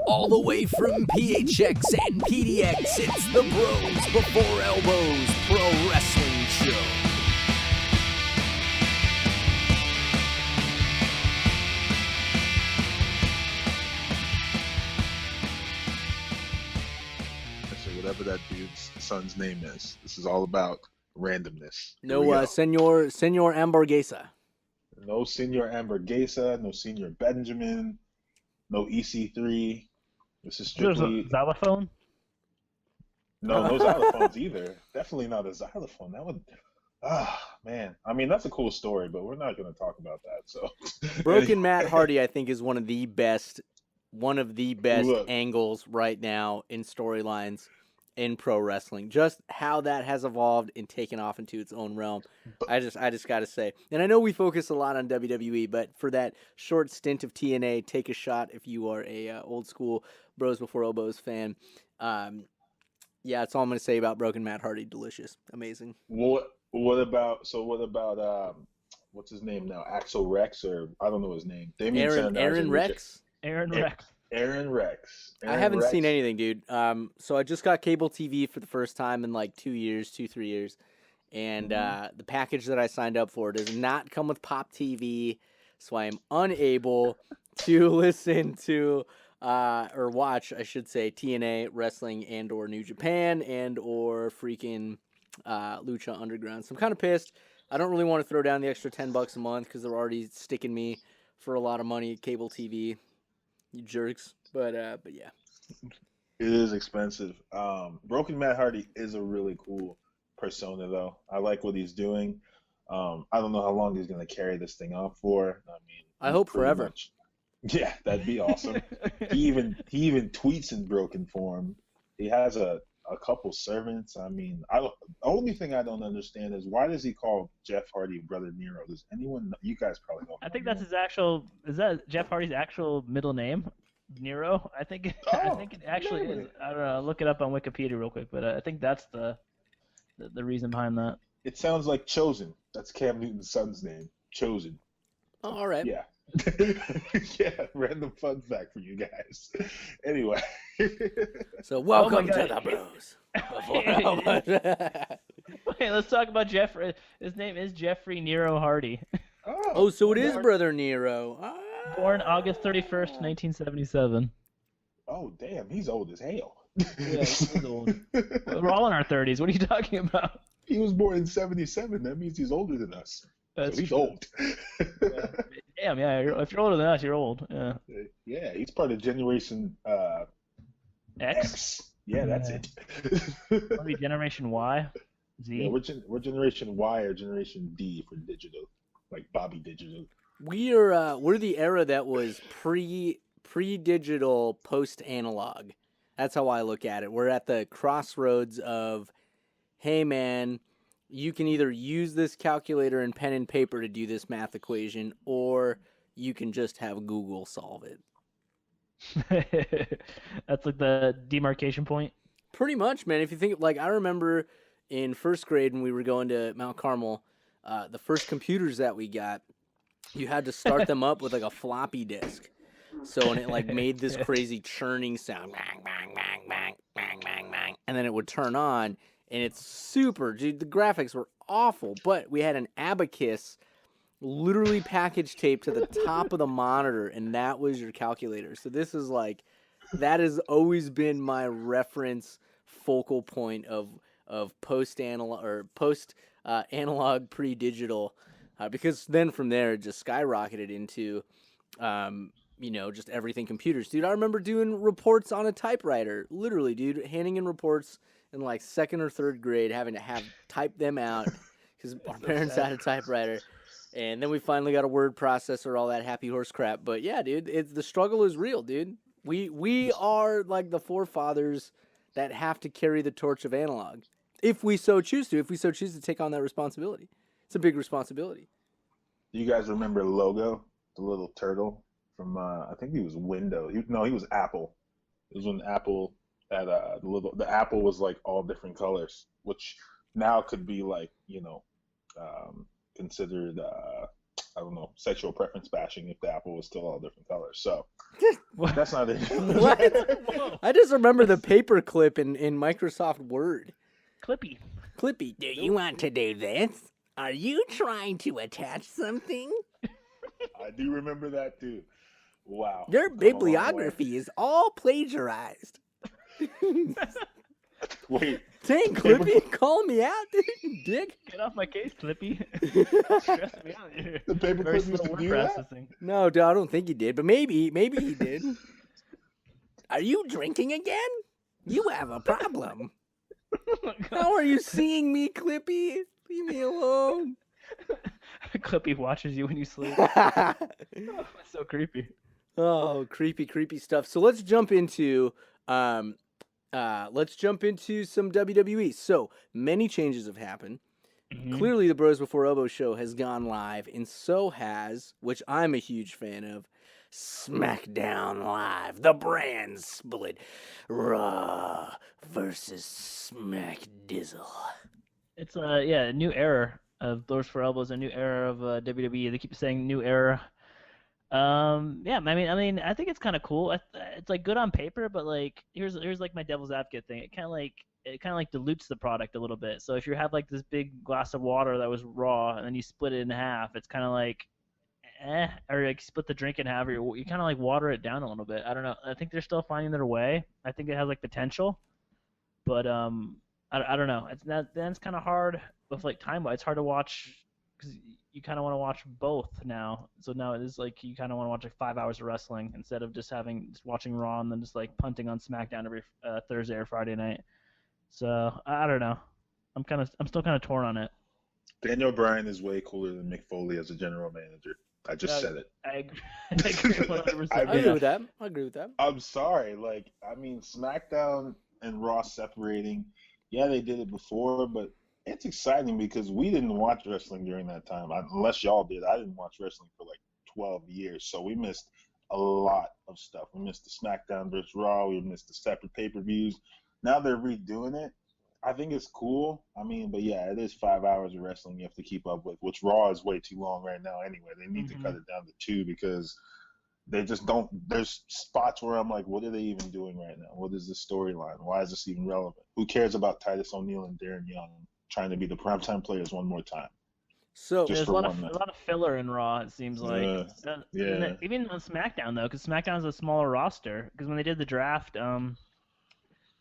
All the way from PHX and PDX, it's the Bros Before Elbows Pro Wrestling Show. So whatever that dude's son's name is, this is all about randomness. No, Senor Hamburguesa. No Senor Hamburguesa, no Senor Benjamin, no EC3. This is strictly There's a xylophone? no xylophones either. Definitely not a xylophone. That would, man. I mean, that's a cool story, but we're not going to talk about that. So, Broken Matt Hardy, I think, is one of the best Look. angles right now in storylines in pro wrestling. Just how that has evolved and taken off into its own realm. I just got to say. And I know we focus a lot on WWE, but for that short stint of TNA, take a shot if you are a old school Bros Before Elbows fan. Yeah, that's all I'm going to say about Broken Matt Hardy. Delicious. Amazing. what about what's his name now? Axel Rex, or I don't know his name. Aaron Rex? Aaron Rex. Aaron Rex. I haven't seen anything, dude. So I just got cable TV for the first time in like 3 years. And the package that I signed up for does not come with Pop TV, so I am unable to listen to or watch, I should say, TNA wrestling and or New Japan and or freaking Lucha Underground. So I'm kind of pissed. I don't really want to throw down the extra $10 a month because they're already sticking me for a lot of money at cable TV. You jerks. But yeah. It is expensive. Broken Matt Hardy is a really cool persona, though. I like what he's doing. I don't know how long he's going to carry this thing on for. I mean, I hope forever. Yeah, that'd be awesome. He even tweets in broken form. He has a couple servants. I mean, the only thing I don't understand is why does he call Jeff Hardy Brother Nero? Does anyone? You guys probably don't. I think that's his actual. Is that Jeff Hardy's actual middle name? Nero? I think it actually is. I don't know. Look it up on Wikipedia real quick, but I think that's the reason behind that. It sounds like Chosen. That's Cam Newton's son's name. Chosen. Oh, all right. Yeah. Yeah, random fun fact for you guys. Anyway. So welcome to the Bros. Wait, let's talk about Jeffrey. His name is Jeffrey Nero Hardy. Oh, so it is Brother Nero. Born August 31st, 1977. Oh, damn, he's old as hell. Yeah, he's old. We're all in our 30s. What are you talking about? He was born in 77. That means he's older than us. That's so he's true. old. Yeah. Damn, yeah. If you're older than us, you're old. Yeah. Yeah, he's part of Generation X. Yeah, that's it. What are we, Generation Y? Z? Yeah, we're Generation Y or Generation D for digital, like Bobby Digital. We're the era that was pre-digital, post-analog. That's how I look at it. We're at the crossroads of, hey man, you can either use this calculator and pen and paper to do this math equation, or you can just have Google solve it. That's like the demarcation point. Pretty much, man. If you think, like, I remember in first grade when we were going to Mount Carmel, the first computers that we got, you had to start them up with like a floppy disk. So, and it like made this crazy churning sound, bang, bang, bang, bang, bang, bang, bang, and then it would turn on, and it's super, dude. The graphics were awful, but we had an Abacus literally package taped to the top of the monitor, and that was your calculator. So this is like, that has always been my reference focal point of post analog pre-digital, because then from there it just skyrocketed into just everything computers. Dude, I remember doing reports on a typewriter, literally, dude, handing in reports in like second or third grade, having to type them out because our parents had a typewriter. And then we finally got a word processor, all that happy horse crap. But yeah, dude, the struggle is real, dude. We are like the forefathers that have to carry the torch of analog, if we so choose to take on that responsibility. It's a big responsibility. Do you guys remember Logo, the little turtle from I think he was Windows. He was Apple. It was when Apple had the Apple was like all different colors, which now could be like considered I don't know, sexual preference bashing if the apple was still all different colors. So What? that's not it. Whoa. I just remember the paper clip in Microsoft Word. Clippy. Clippy, do you want to do this? Are you trying to attach something? I do remember that too. Wow. Your Come a long way. bibliography is all plagiarized. Wait. Dang, Clippy, call me out, dick. Get off my case, Clippy. Stressing me out here. The paperclip Very used slow to word do that? processing. No, dude, I don't think he did, but maybe he did. Are you drinking again? You have a problem. Oh my God. How are you seeing me, Clippy? Leave me alone. Clippy watches you when you sleep. Oh, That's so creepy. creepy stuff. So let's jump into some WWE. So many changes have happened. Mhm. Clearly, the Bros Before Elbow show has gone live, and so has, which I'm a huge fan of, SmackDown Live. The brand split. Raw versus SmackDizzle. It's a new era of Doors for Elbows, a new era of WWE. They keep saying new era. Yeah, I think it's kind of cool. It's like good on paper, but like here's like my devil's advocate thing. It kind of like dilutes the product a little bit. So if you have like this big glass of water that was raw and then you split it in half, it's kind of like or like split the drink in half, or you kind of like water it down a little bit. I don't know. I think they're still finding their way. I think it has like potential, but I don't know. It's kind of hard with like time. It's hard to watch because you kind of want to watch both now. So now it is like you kind of want to watch like 5 hours of wrestling instead of just watching Raw and then just like punting on SmackDown every Thursday or Friday night. So I don't know. I'm still kind of torn on it. Daniel Bryan is way cooler than Mick Foley as a general manager. I just said it. I agree 100%. I agree with that. I agree with that. I'm sorry. Like, I mean, SmackDown and Raw separating. Yeah, they did it before, but it's exciting because we didn't watch wrestling during that time. Unless y'all did. I didn't watch wrestling for like 12 years. So we missed a lot of stuff. We missed the SmackDown versus Raw. We missed the separate pay-per-views. Now they're redoing it. I think it's cool. I mean, but yeah, it is 5 hours of wrestling you have to keep up with, which Raw is way too long right now anyway. They need to cut it down to 2 because they just don't. There's spots where I'm like, what are they even doing right now? What is this storyline? Why is this even relevant? Who cares about Titus O'Neil and Darren Young trying to be the primetime players one more time? So Just There's for a lot 1 minute. of filler in Raw. It seems like. Yeah. Even on SmackDown though, because SmackDown's a smaller roster. Because when they did the draft,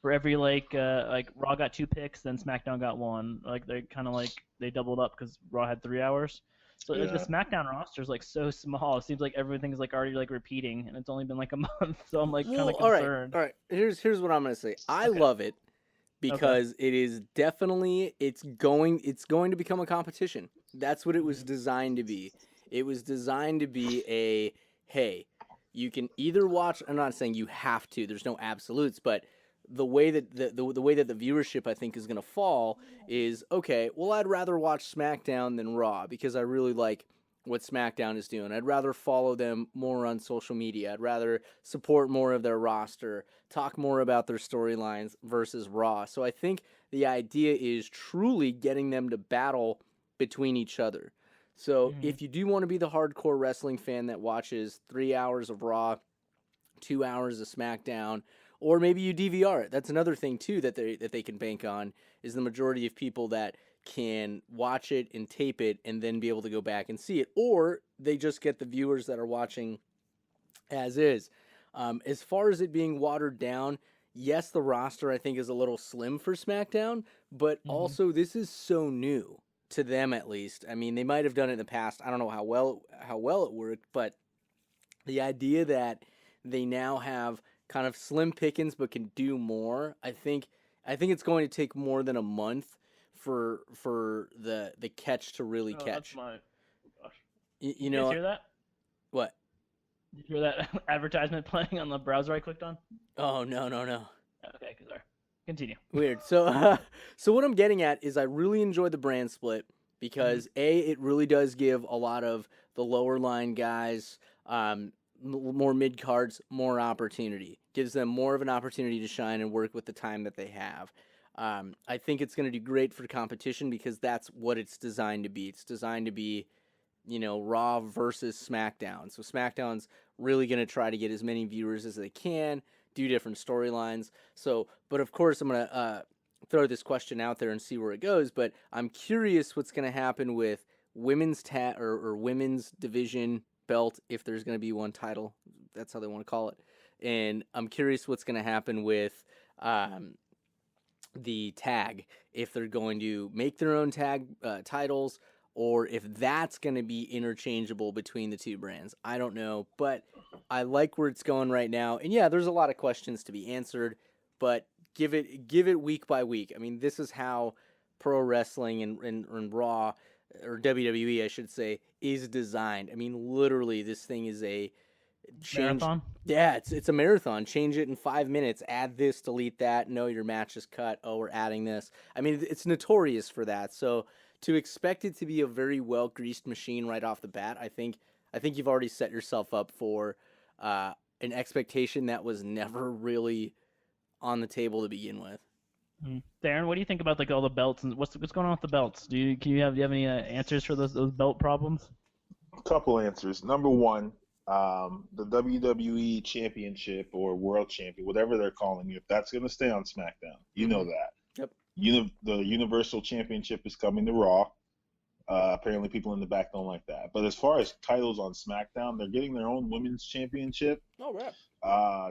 for every like Raw got 2 picks, then SmackDown got 1. Like they kind of like they doubled up because Raw had 3 hours. So like, the SmackDown roster is like so small. It seems like everything's like already like repeating, and it's only been like a month. So I'm like kind of concerned. All right. Here's what I'm gonna say. I love it because it is definitely it's going to become a competition. That's what it was designed to be. It was designed to be a hey, you can either watch. I'm not saying you have to. There's no absolutes, but the way that the way that the viewership I think is going to fall is okay. Well, I'd rather watch SmackDown than Raw because I really like what SmackDown is doing. I'd rather follow them more on social media. I'd rather support more of their roster, talk more about their storylines versus Raw. So I think the idea is truly getting them to battle between each other. So if you do want to be the hardcore wrestling fan that watches 3 hours of Raw, 2 hours of SmackDown, or maybe you DVR it. That's another thing too that they can bank on is the majority of people that can watch it and tape it and then be able to go back and see it, or they just get the viewers that are watching as is. As far as it being watered down, yes, the roster I think is a little slim for SmackDown, but also this is so new to them at least. I mean, they might have done it in the past. I don't know how well it worked, but the idea that they now have kind of slim pickings but can do more. I think it's going to take more than a month for the catch to really catch. That's my gosh. You Did know you hear that? what? Did you hear that advertisement playing on the browser I clicked on? Oh no. Okay, sorry. Continue. Weird. So so what I'm getting at is I really enjoyed the brand split because it really does give a lot of the lower line guys more mid cards, more opportunity. Gives them more of an opportunity to shine and work with the time that they have. I think it's going to do great for competition because that's what it's designed to be. It's designed to be Raw versus SmackDown. So SmackDown's really going to try to get as many viewers as they can, do different storylines. So, but of course, I'm going to throw this question out there and see where it goes. But I'm curious what's going to happen with women's or women's division belt, if there's going to be one title. That's how they want to call it. And I'm curious what's going to happen with the tag, if they're going to make their own tag titles, or if that's going to be interchangeable between the two brands. I don't know, but I like where it's going right now. And yeah, there's a lot of questions to be answered, but give it week by week. I mean, this is how pro wrestling and Raw, or WWE, I should say, is designed. I mean, literally, this thing is a marathon. Yeah, it's a marathon. Change it in 5 minutes. Add this, delete that. No, your match is cut. Oh, we're adding this. I mean, it's notorious for that. So to expect it to be a very well greased machine right off the bat, I think you've already set yourself up for an expectation that was never really on the table to begin with. Darren, what do you think about all the belts and what's going on with the belts? Do you have any answers for those belt problems? A couple answers. Number one, the WWE Championship or World Champion, whatever they're calling it, that's going to stay on SmackDown. You know that. Yep. The Universal Championship is coming to Raw. Apparently, people in the back don't like that. But as far as titles on SmackDown, they're getting their own Women's Championship. Oh, right.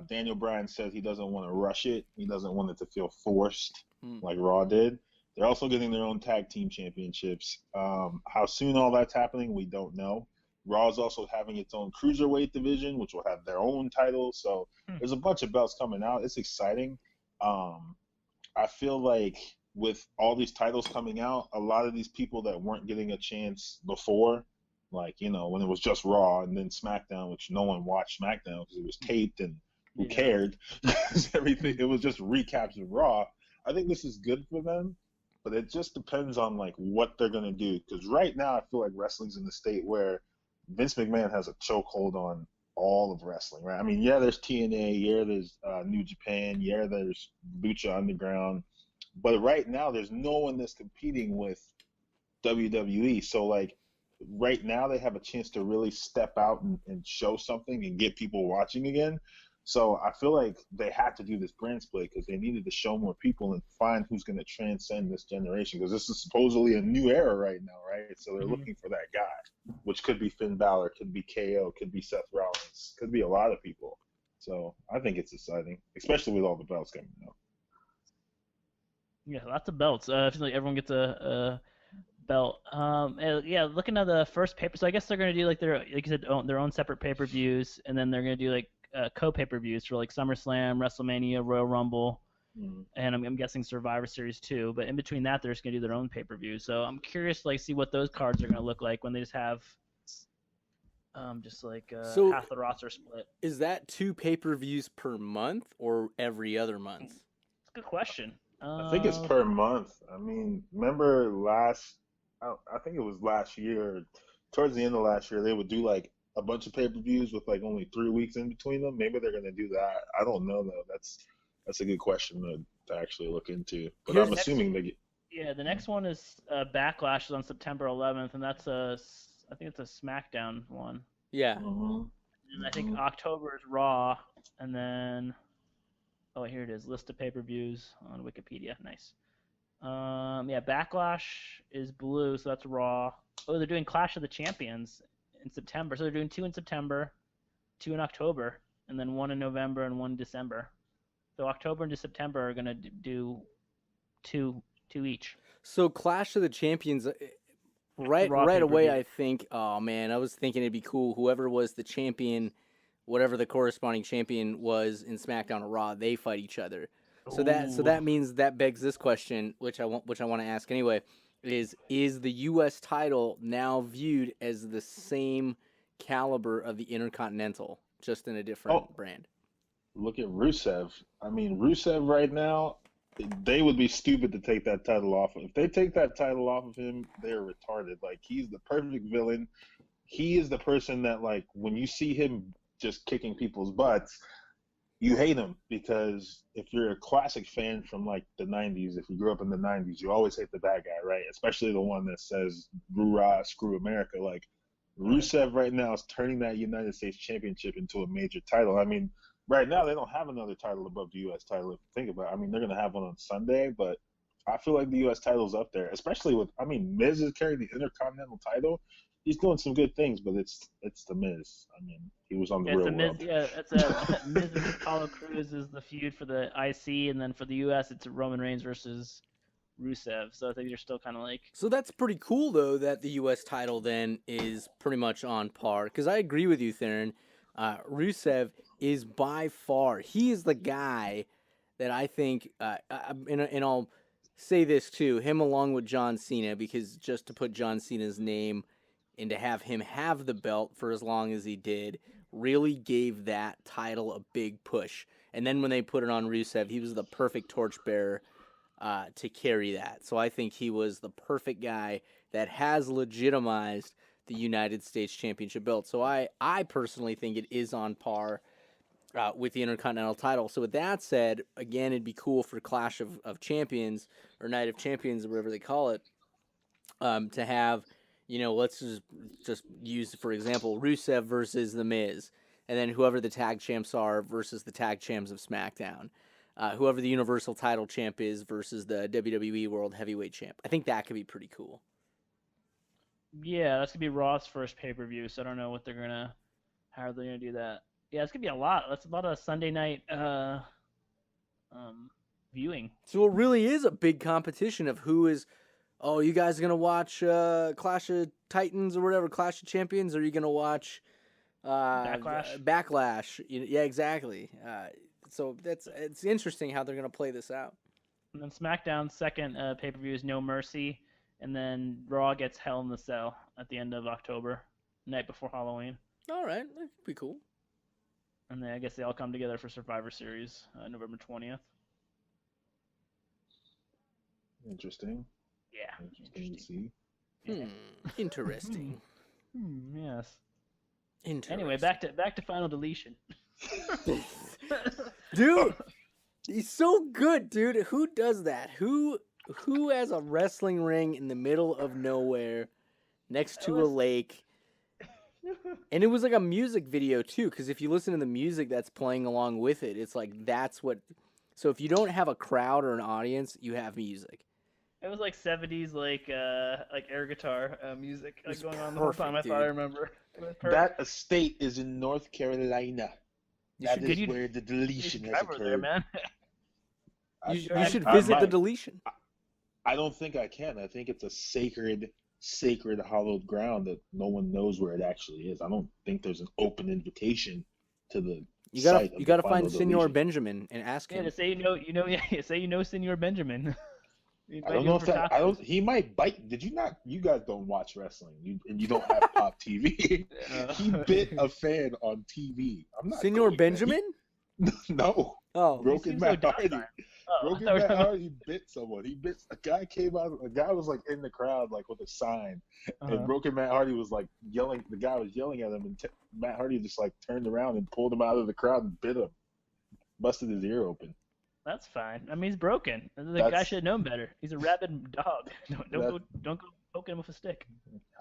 Daniel Bryan said he doesn't want to rush it. He doesn't want it to feel forced like Raw did. They're also getting their own Tag Team Championships. How soon all that's happening, we don't know. Raw is also having its own Cruiserweight division, which will have their own titles. So there's a bunch of belts coming out. It's exciting. I feel like with all these titles coming out, a lot of these people that weren't getting a chance before, like, when it was just Raw and then SmackDown, which no one watched SmackDown because it was taped and who cared? Everything, it was just recaps of Raw. I think this is good for them, but it just depends on what they're going to do. Because right now I feel like wrestling's in the state where Vince McMahon has a chokehold on all of wrestling, right? I mean, yeah, there's TNA, yeah, there's New Japan, yeah, there's Lucha Underground, but right now there's no one that's competing with WWE. So right now they have a chance to really step out and show something and get people watching again. So I feel like they had to do this brand split because they needed to show more people and find who's going to transcend this generation, because this is supposedly a new era right now, right? So they're looking for that guy, which could be Finn Balor, could be KO, could be Seth Rollins, could be a lot of people. So I think it's exciting, especially with all the belts coming out. Yeah, lots of belts. I feel like everyone gets a belt. Yeah, looking at the first paper, so I guess they're going to do like you said, their own separate pay-per-views, and then they're going to do co-pay-per-views for SummerSlam, WrestleMania, Royal Rumble, and I'm guessing Survivor Series too. But in between that, they're just gonna do their own pay-per-view. So I'm curious to see what those cards are gonna look like when they just have half the roster split. Is that 2 pay-per-views per month or every other month? It's a good question. I think it's per month. I mean, remember I think it was last year, towards the end of last year, they would do a bunch of pay-per-views with only 3 weeks in between them. Maybe they're going to do that. I don't know though. That's a good question to actually look into. But I'm assuming they get. Yeah, the next one is Backlash is on September 11th, and that's I think it's a SmackDown one. Yeah. And I think October is Raw, and then here it is, list of pay-per-views on Wikipedia. Nice. Yeah, Backlash is blue, so that's Raw. Oh, they're doing Clash of the Champions in September. So they're doing 2 in September, 2 in October, and then 1 in November and 1 in December. So October and September are going to do two each. So Clash of the Champions, right away, I think, oh man, I was thinking it'd be cool. Whoever was the champion, whatever the corresponding champion was in SmackDown or Raw, they fight each other. So that means that begs this question, which I want to ask anyway. Is the U.S. title now viewed as the same caliber of the Intercontinental, just in a different brand? Look at Rusev. I mean, Rusev right now, they would be stupid to take that title off. If they take that title off of him, they're retarded. He's the perfect villain. He is the person that, when you see him just kicking people's butts, you hate him, because if you're a classic fan from the 90s, if you grew up in the 90s, you always hate the bad guy, right? Especially the one that says "Roo-rah, screw America." Rusev right now is turning that United States Championship into a major title. I mean, right now they don't have another title above the U.S. title. If you think about it, I mean, they're going to have one on Sunday, but I feel like the U.S. title's up there, especially with. I mean, Miz is carrying the Intercontinental title. He's doing some good things, but it's the Miz. I mean, he was on the real world. Yeah, it's a Miz and Apollo Crews is the feud for the IC, and then for the US, it's Roman Reigns versus Rusev. So I think they're still kind of like. So that's pretty cool, though, that the U.S. title then is pretty much on par. Because I agree with you, Theron. Rusev is by far, he is the guy that I think, and I'll say this too, him along with John Cena, because just to put John Cena's name and to have him have the belt for as long as he did really gave that title a big push. And then when they put it on Rusev, he was the perfect torchbearer to carry that. So I think he was the perfect guy that has legitimized the United States Championship belt. So I personally think it is on par with the Intercontinental title. So with that said, again, it'd be cool for Clash of Champions or Night of Champions or whatever they call it to have, let's just use, for example, Rusev versus The Miz, and then whoever the tag champs are versus the tag champs of SmackDown. Whoever the Universal title champ is versus the WWE World Heavyweight champ. I think that could be pretty cool. Yeah, that's gonna be Raw's first pay-per-view, so I don't know how they're gonna do that. Yeah, it's gonna be a lot. That's a lot of Sunday night viewing. So it really is a big competition of who is. Oh, you guys are gonna watch Clash of Titans or whatever, Clash of Champions, or are you gonna watch Backlash? Yeah, exactly. So it's interesting how they're gonna play this out. And then SmackDown's second pay-per-view is No Mercy, and then Raw gets Hell in the Cell at the end of October, night before Halloween. All right, that could be cool. And then I guess they all come together for Survivor Series, November 20th. Interesting. Yeah. Interesting to see. Interesting. Yes. Interesting. Anyway, back to Final Deletion. Dude, he's so good, dude. Who does that? Who has a wrestling ring in the middle of nowhere next to a lake? And it was like a music video too, because if you listen to the music that's playing along with it, it's like that's what. So if you don't have a crowd or an audience, you have music. It was like 70s, like air guitar music going on the whole time. Perfect, I thought I remember. That estate is in North Carolina. That is should- where the deletion has Driver occurred. there, man. You should visit the deletion. I don't think I can. I think it's a sacred hallowed ground that no one knows where it actually is. I don't think there's an open invitation to the site. You gotta find Final Senor Deletion. Benjamin and ask him. Yeah, to say you know Senor Benjamin. I don't know if that. He might bite. Did you not? You guys don't watch wrestling, and you don't have Pop TV. He bit a fan on TV. I'm not. Senor going Benjamin? there. No. Oh, Broken Matt Hardy. Oh, Broken Matt Hardy bit someone. A guy came out. A guy was like in the crowd, like with a sign, and Broken Matt Hardy was like yelling. The guy was yelling at him, and Matt Hardy just like turned around and pulled him out of the crowd and bit him, busted his ear open. That's fine. I mean, he's broken. The guy should have known better. He's a rabid dog. Don't go poking him with a stick.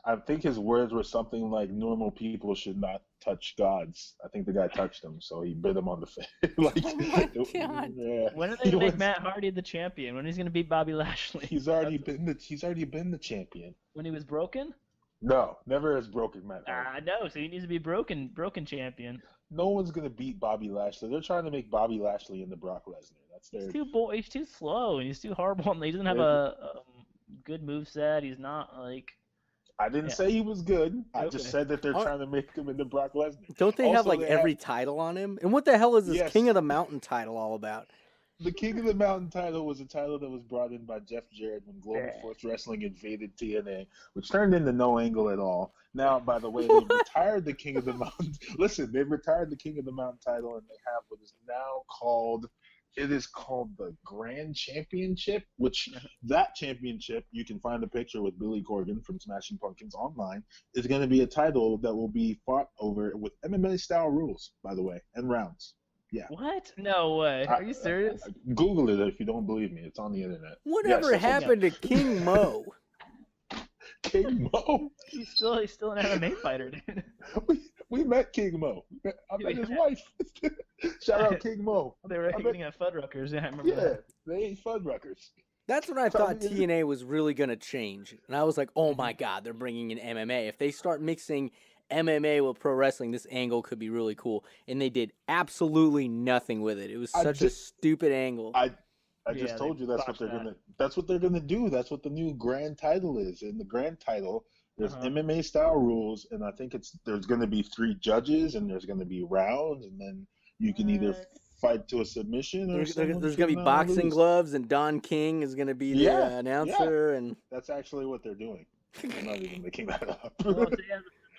I think his words were something like, "Normal people should not touch gods." I think the guy touched him, so he bit him on the face. Oh my God. Yeah. When are they gonna make Matt Hardy the champion? When he's gonna beat Bobby Lashley? He's already been the champion. When he was broken? No, never has broken Matt Hardy. No. So he needs to be broken champion. No one's gonna beat Bobby Lashley. They're trying to make Bobby Lashley into Brock Lesnar. That's their. He's too slow and he's too horrible. And he doesn't have a good moveset. He's not like. I didn't say he was good. I just said that they're trying to make him into Brock Lesnar. Don't they have like every title on him? And what the hell is this King of the Mountain title all about? The King of the Mountain title was a title that was brought in by Jeff Jarrett when Global Force Wrestling invaded TNA, which turned into no angle at all. Now, by the way, they've retired the King of the Mountain. Listen, they've retired the King of the Mountain title, and they have what is now called. It is called the Grand Championship, which that championship, you can find a picture with Billy Corgan from Smashing Pumpkins online, is going to be a title that will be fought over with MMA-style rules, by the way, and rounds. Yeah. What? No way. Are you serious? Google it if you don't believe me. It's on the internet. Whatever happened to King Mo? King Mo. He's still an MMA fighter, dude. We met King Mo. I met his wife. Shout out King Mo. They were eating at Fuddruckers. Yeah, I remember Yeah, that. they ate Fuddruckers. That's when I thought me, TNA was really going to change. And I was like, oh my God, they're bringing in MMA. If they start mixing MMA with pro wrestling, this angle could be really cool. And they did absolutely nothing with it. It was such a stupid angle. I just told you that's what they're gonna do. That's what the new grand title is. In the grand title, there's MMA style rules, and I think there's gonna be 3 judges, and there's gonna be rounds, and then you can either fight to a submission or there's gonna be boxing gloves, and Don King is gonna be the announcer, and that's actually what they're doing. I'm not even making that up. The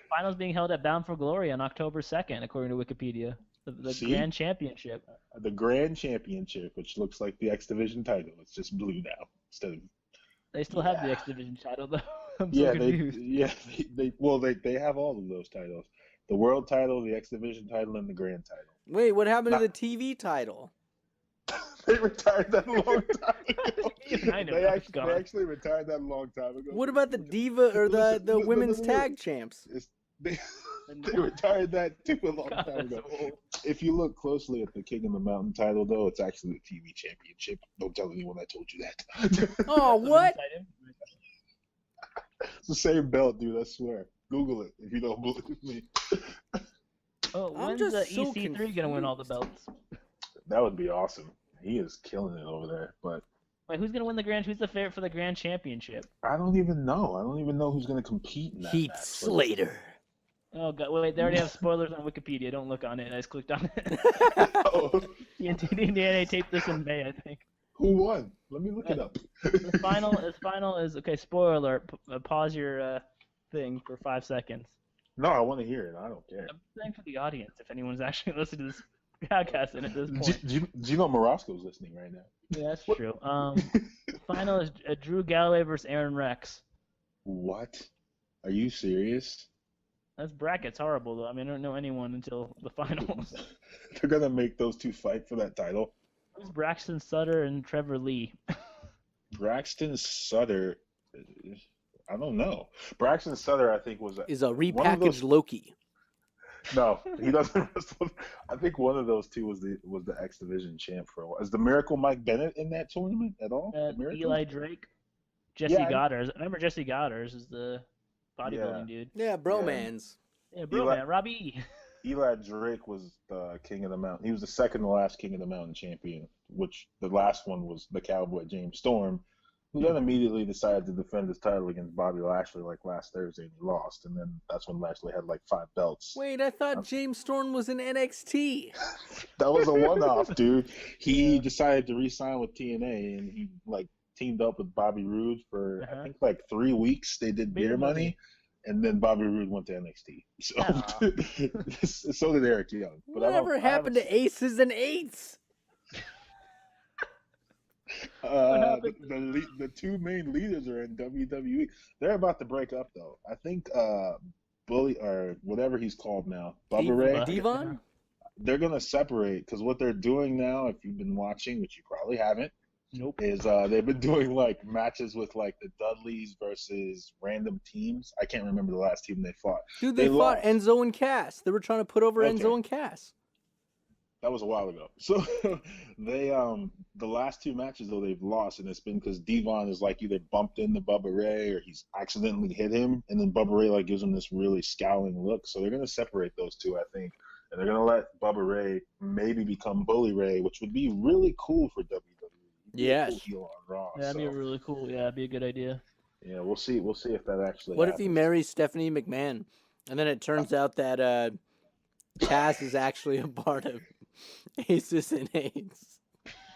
finals being held at Bound for Glory on October 2nd, according to Wikipedia. The Grand Championship. The Grand Championship, which looks like the X Division title. It's just blue now instead of. They still have the X Division title though. I'm so confused. They have all of those titles: the World title, the X Division title, and the Grand title. Wait, what happened to the TV title? They retired that a long time ago. They actually retired that a long time ago. What about the Diva or the women's tag champs? They retired that too a long time ago. If you look closely at the King of the Mountain title, though, it's actually the TV championship. Don't tell anyone I told you that. Oh, what? It's the same belt, dude. I swear. Google it if you don't believe me. Oh, when's the EC3 gonna win all the belts? That would be awesome. He is killing it over there. But wait, who's gonna win who's the favorite for the Grand Championship? I don't even know. I don't even know who's gonna compete in that Heath match. Slater. Oh god, wait, they already have spoilers on Wikipedia. Don't look on it. I just clicked on it. TNA taped this in May, I think. Who won? Let me look it up. The final is okay. Spoiler alert. Pause your thing for 5 seconds. No, I want to hear it. I don't care. I'm saying for the audience, if anyone's actually listening to this podcast and at this point. Gino Morosco's listening right now. Yeah, that's true. The final is Drew Galloway versus Aaron Rex. What? Are you serious? That's bracket's horrible though. I mean, I don't know anyone until the finals. They're gonna make those two fight for that title. Who's Braxton Sutter and Trevor Lee? Braxton Sutter, I don't know. Braxton Sutter, I think, is a repackaged Loki. No, he doesn't wrestle. I think one of those two was the X Division champ for a while. Is the Miracle Mike Bennett in that tournament at all? Eli Drake, Jesse Goddard. I remember Jesse Goddard is the bodybuilding dude. Yeah, bromans. Yeah, man, Robbie. Eli Drake was the King of the Mountain. He was the second to last King of the Mountain champion, which the last one was the Cowboy James Storm, who then immediately decided to defend his title against Bobby Lashley like last Thursday, and he lost. And then that's when Lashley had like 5 belts. Wait, I thought James Storm was in NXT. That was a one-off, dude. He decided to re-sign with TNA, and he like teamed up with Bobby Roode for I think like 3 weeks. They did Beer Money. And then Bobby Roode went to NXT. So did Eric Young. But whatever happened to Aces and Eights? The two main leaders are in WWE. They're about to break up, though. I think Bully, or whatever he's called now, Bubba Ray. Devon? They're going to separate, because what they're doing now, if you've been watching, which you probably haven't, is they've been doing like matches with like the Dudleys versus random teams. I can't remember the last team they fought. Dude, they fought Enzo and Cass. They were trying to put over Enzo and Cass. That was a while ago. So they the last 2 matches though they've lost, and it's been because Devon is like either bumped into Bubba Ray or he's accidentally hit him, and then Bubba Ray like gives him this really scowling look. So they're gonna separate those two, I think, and they're gonna let Bubba Ray maybe become Bully Ray, which would be really cool for WWE. Yes. Cool on Raw, that'd be really cool. Yeah, that'd be a good idea. Yeah, we'll see. We'll see if that actually. What happens. if he marries Stephanie McMahon, and then it turns out that Cass is actually a part of Aces and Eights?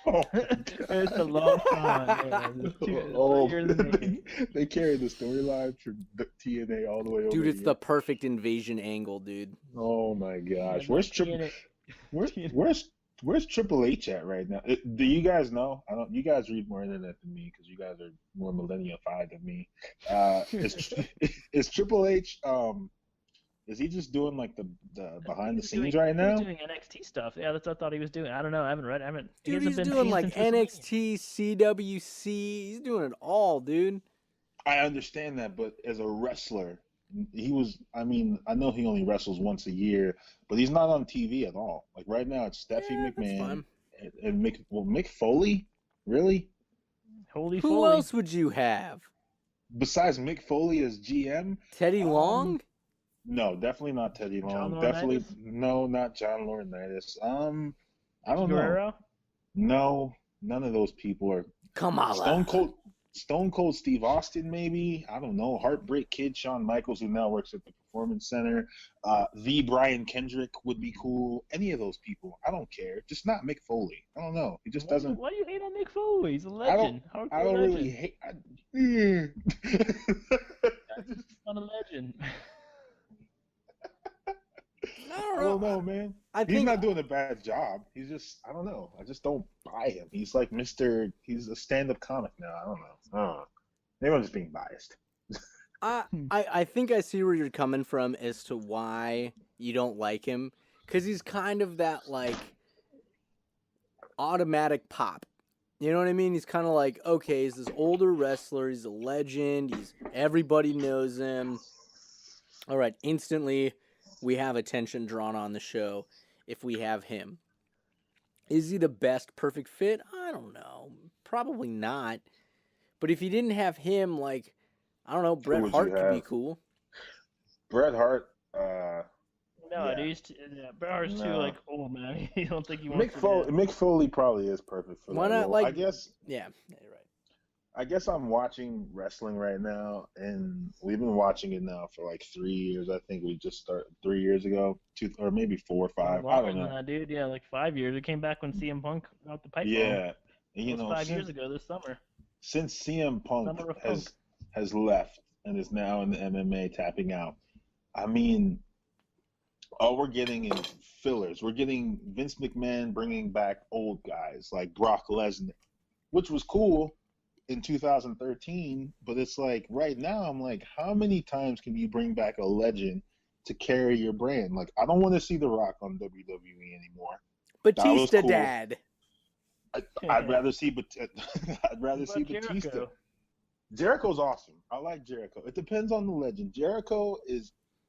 Oh, it's a long time. They carried the storyline from TNA all the way over. Dude, it's the perfect invasion angle, dude. Oh my gosh, Where's Triple H at right now? Do you guys know? You guys read more internet than me because you guys are more millennial-fied than me. Is Triple H? Is he just doing like the behind the scenes right now? He's doing NXT stuff. Yeah, that's what I thought he was doing. I don't know. I haven't read. Dude, he's doing like NXT, CWC. He's doing it all, dude. I understand that, but as a wrestler, he was. I mean, I know he only wrestles once a year, but he's not on TV at all. Like right now, it's Stephanie Yeah, that's McMahon fine. and Mick Foley. Really? Holy Who Foley. else would you have? Besides Mick Foley as GM? Teddy Long? No, definitely not Teddy John Long. Definitely Laurinaitis? no, not John Laurinaitis. I don't know. Guerrero? No, none of those people are. Kamala. Stone Cold Steve Austin, maybe. I don't know. Heartbreak Kid Shawn Michaels, who now works at the Performance Center. The Brian Kendrick would be cool. Any of those people, I don't care. Just not Mick Foley. I don't know. He just doesn't. Why do you hate on Mick Foley? He's a I legend. I don't legend. really hate. He's not a legend. I don't know, man. He's not doing a bad job. He's just, I don't know. I just don't buy him. He's like he's a stand-up comic now. I don't know. Maybe I'm just being biased. I think I see where you're coming from as to why you don't like him. Because he's kind of that, like, automatic pop. You know what I mean? He's kind of like, okay, he's this older wrestler. He's a legend. Everybody knows him. All right, instantly we have attention drawn on the show if we have him. Is he the best perfect fit? I don't know. Probably not. But if you didn't have him, like, I don't know, Bret Hart could be cool. Bret Hart, no, dude, Bret Hart's too, like, old, man. You don't think he wants Mick Foley probably is perfect for Why that not, role. like, I guess. Yeah, you're right. I guess I'm watching wrestling right now, and we've been watching it now for like 3 years. I think we just started 3 years ago, or maybe 4 or 5. I don't know. Dude. Yeah, like 5 years. It came back when CM Punk got the pipe. Yeah, and, it was 5 years ago this summer. Since CM Punk has left and is now in the MMA tapping out, I mean, all we're getting is fillers. We're getting Vince McMahon bringing back old guys like Brock Lesnar, which was cool in 2013, but it's like right now I'm like, how many times can you bring back a legend to carry your brand? Like, I don't want to see The Rock on WWE anymore. Batista, cool. Dad. I'd rather see Batista. Jericho's awesome. I like Jericho. It depends on the legend. Jericho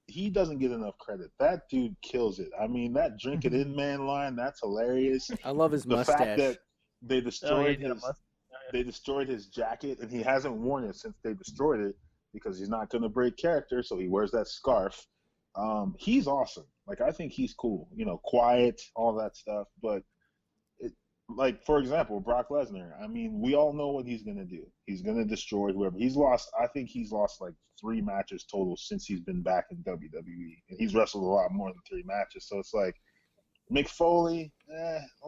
he doesn't get enough credit. That dude kills it. I mean, that drink it in man line, that's hilarious. I love his mustache. The fact that they destroyed his jacket, and he hasn't worn it since they destroyed it because he's not going to break character, so he wears that scarf. He's awesome. Like, I think he's cool. You know, quiet, all that stuff. But, like, for example, Brock Lesnar, I mean, we all know what he's going to do. He's going to destroy whoever. I think he's lost, like, 3 matches total since he's been back in WWE. And he's wrestled a lot more than 3 matches. So it's like, Mick Foley,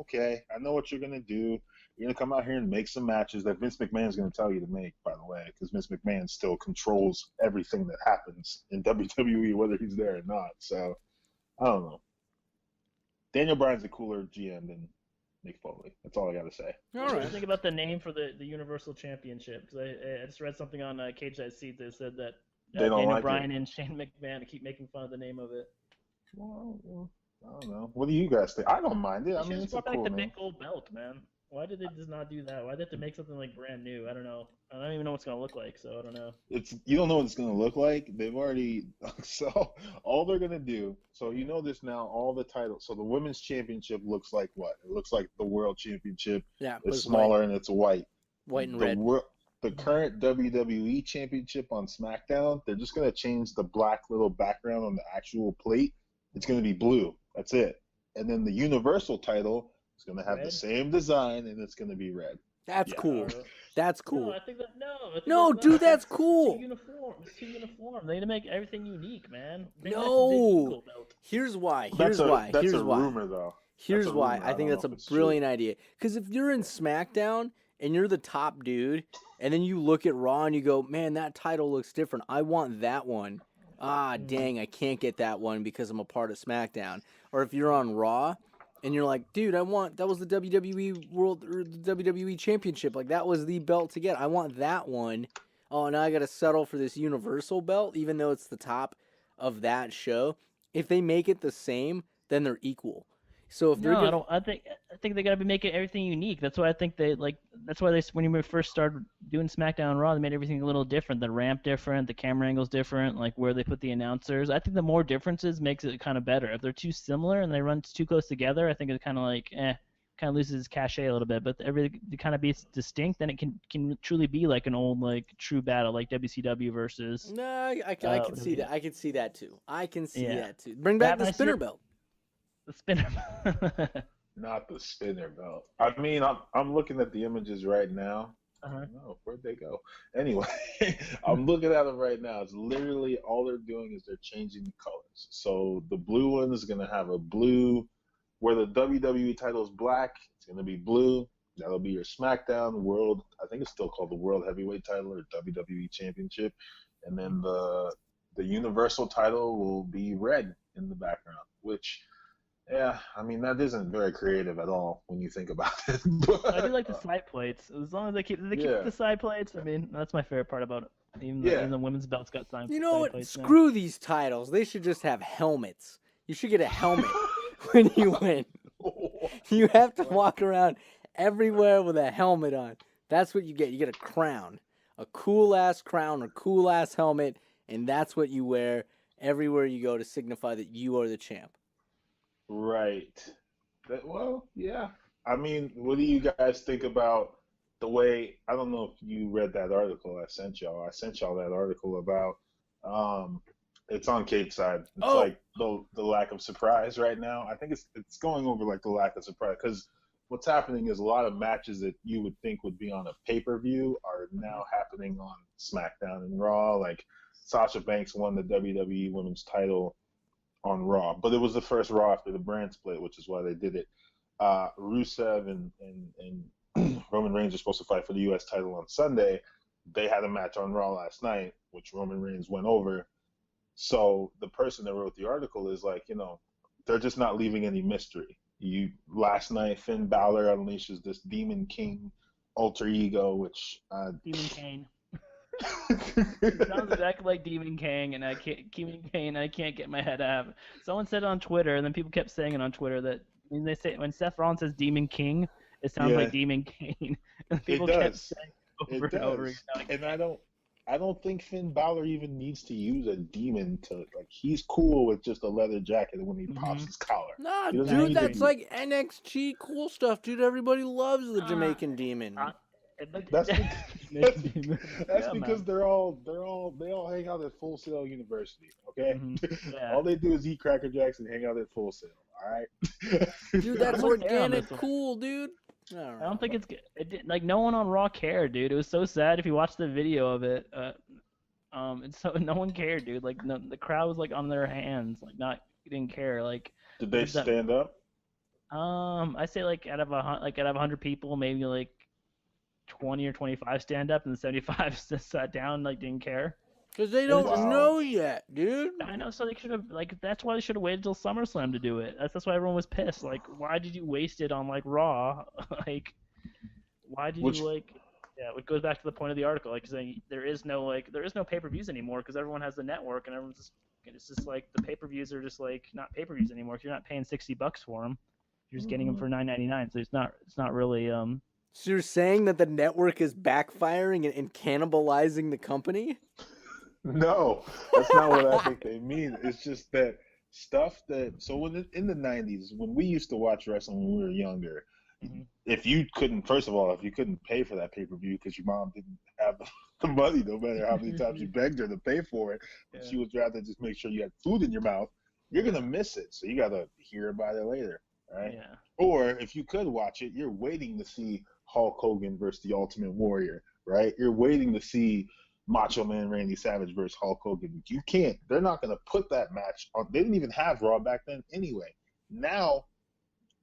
okay. I know what you're going to do. You're going to come out here and make some matches that Vince McMahon is going to tell you to make, by the way, because Vince McMahon still controls everything that happens in WWE, whether he's there or not. So, I don't know. Daniel Bryan's a cooler GM than Mick Foley. That's all I got to say. All right. What do you think about the name for the Universal Championship? Because I just read something on Cage Side Seat that said that Daniel Bryan and Shane McMahon keep making fun of the name of it. Well, I don't know. What do you guys think? I don't mind it. I mean, it's a cool name. Big gold belt, man. Why did they just not do that? Why did they have to make something like brand new? I don't know. I don't even know what it's gonna look like, so I don't know. You don't know what it's gonna look like. They've already all they're gonna do. So you know this now. All the titles. So the women's championship looks like what? It looks like the world championship. Yeah, it's smaller white. And it's white. White and red. The current WWE championship on SmackDown, they're just gonna change the black little background on the actual plate. It's gonna be blue. That's it. And then the Universal title. It's going to have the same design, and it's going to be red. That's cool. That's cool. No, I think that dude, that's cool. It's too uniform. They need to make everything unique, man. No. Here's why. That's a rumor, though. Here's why. I think that's a brilliant idea. Because if you're in SmackDown and you're the top dude, and then you look at Raw and you go, man, that title looks different. I want that one. Dang, I can't get that one because I'm a part of SmackDown. Or if you're on Raw and you're like, dude, that was the WWE World or the WWE Championship. Like, that was the belt to get. I want that one. Oh, now I got to settle for this Universal belt, even though it's the top of that show. If they make it the same, then they're equal. So if they're No, I gonna, don't. I think they gotta be making everything unique. That's why I think they like. That's why when we first started doing SmackDown and Raw, they made everything a little different. The ramp different, the camera angles different, like where they put the announcers. I think the more differences makes it kind of better. If they're too similar and they run too close together, I think it kind of like kind of loses its cachet a little bit. But everything to kind of be distinct, then it can truly be like an old like true battle, like WCW versus. no, I can see WWE. that. I can see that too. I can see Yeah. that too. Bring back That the might spinner see- belt. The spinner. Not the spinner belt. I mean, I'm looking at the images right now. Uh-huh. No, where'd they go? Anyway, I'm looking at them right now. It's literally all they're doing is they're changing the colors. So the blue one is gonna have a blue, where the WWE title is black. It's gonna be blue. That'll be your SmackDown World. I think it's still called the World Heavyweight Title or WWE Championship. And then the Universal title will be red in the background, which. Yeah, I mean that isn't very creative at all when you think about it. I do like the side plates. As long as they keep Yeah. the side plates. I mean, that's my favorite part about it. Even Yeah. even the women's belts got side, You know side what? plates now. Screw these titles. They should just have helmets. You should get a helmet when you win. You have to walk around everywhere with a helmet on. That's what you get. You get a crown, a cool ass crown or cool ass helmet, and that's what you wear everywhere you go to signify that you are the champ. Right. Well, yeah. I mean, what do you guys think about the way? I don't know if you read that article I sent y'all. I sent y'all that article about. It's on Kate's side. It's Oh. like the lack of surprise right now. I think it's going over like the lack of surprise because what's happening is a lot of matches that you would think would be on a pay-per-view are now happening on SmackDown and Raw. Like Sasha Banks won the WWE Women's title on Raw, but it was the first Raw after the brand split, which is why they did it. Rusev and Roman Reigns are supposed to fight for the U.S. title on Sunday. They had a match on Raw last night, which Roman Reigns went over. So the person that wrote the article is like, they're just not leaving any mystery. Last night, Finn Balor unleashes this Demon King alter ego, which Demon Kane. It sounds exactly like Demon King, and I can't get my head out of it. Someone said it on Twitter, and then people kept saying it on Twitter that when Seth Rollins says Demon King, it sounds like Demon Kane. And people kept saying it over and over again. And I don't think Finn Balor even needs to use a demon to like. He's cool with just a leather jacket when he pops his collar. Nah, He doesn't dude, need to that's be- like NXT cool stuff, dude. Everybody loves the Jamaican demon. That's Yeah, because man. they all hang out at Full Sail University, okay? Yeah. All they do is eat Cracker Jacks and hang out at Full Sail, all right? Dude, that's I'm with Aaron on organic this one. cool, dude. I don't think it's good. Like no one on Raw cared, dude. It was so sad if you watch the video of it. It's so no one cared, dude. Like no, the crowd was like on their hands, like not didn't care. Like Did they stand up? I say like out of 100 people, maybe like 20 or 25 stand up, and 75 just sat down, like didn't care. Because they don't Wow. know yet, dude. I know, so they should have that's why they should have waited till SummerSlam to do it. That's why everyone was pissed. Like, why did you waste it on like Raw? Like, why did you like? Yeah, it goes back to the point of the article, like saying there is no pay-per-views anymore because everyone has the network and it's just like the pay-per-views are just like not pay-per-views anymore. If you're not paying $60 for them, you're just getting them for $9.99. So it's not really So you're saying that the network is backfiring and cannibalizing the company? No, that's not what I think they mean. It's just that stuff that in the 90s when we used to watch wrestling when we were younger, if you couldn't pay for that pay-per-view because your mom didn't have the money, no matter how many times you begged her to pay for it, she would rather just make sure you had food in your mouth, you're gonna miss it. So you gotta hear about it later, right? Yeah. Or if you could watch it, you're waiting to see Hulk Hogan versus the Ultimate Warrior, right? You're waiting to see Macho Man Randy Savage versus Hulk Hogan. You can't. They're not going to put that match on. They didn't even have Raw back then anyway. Now,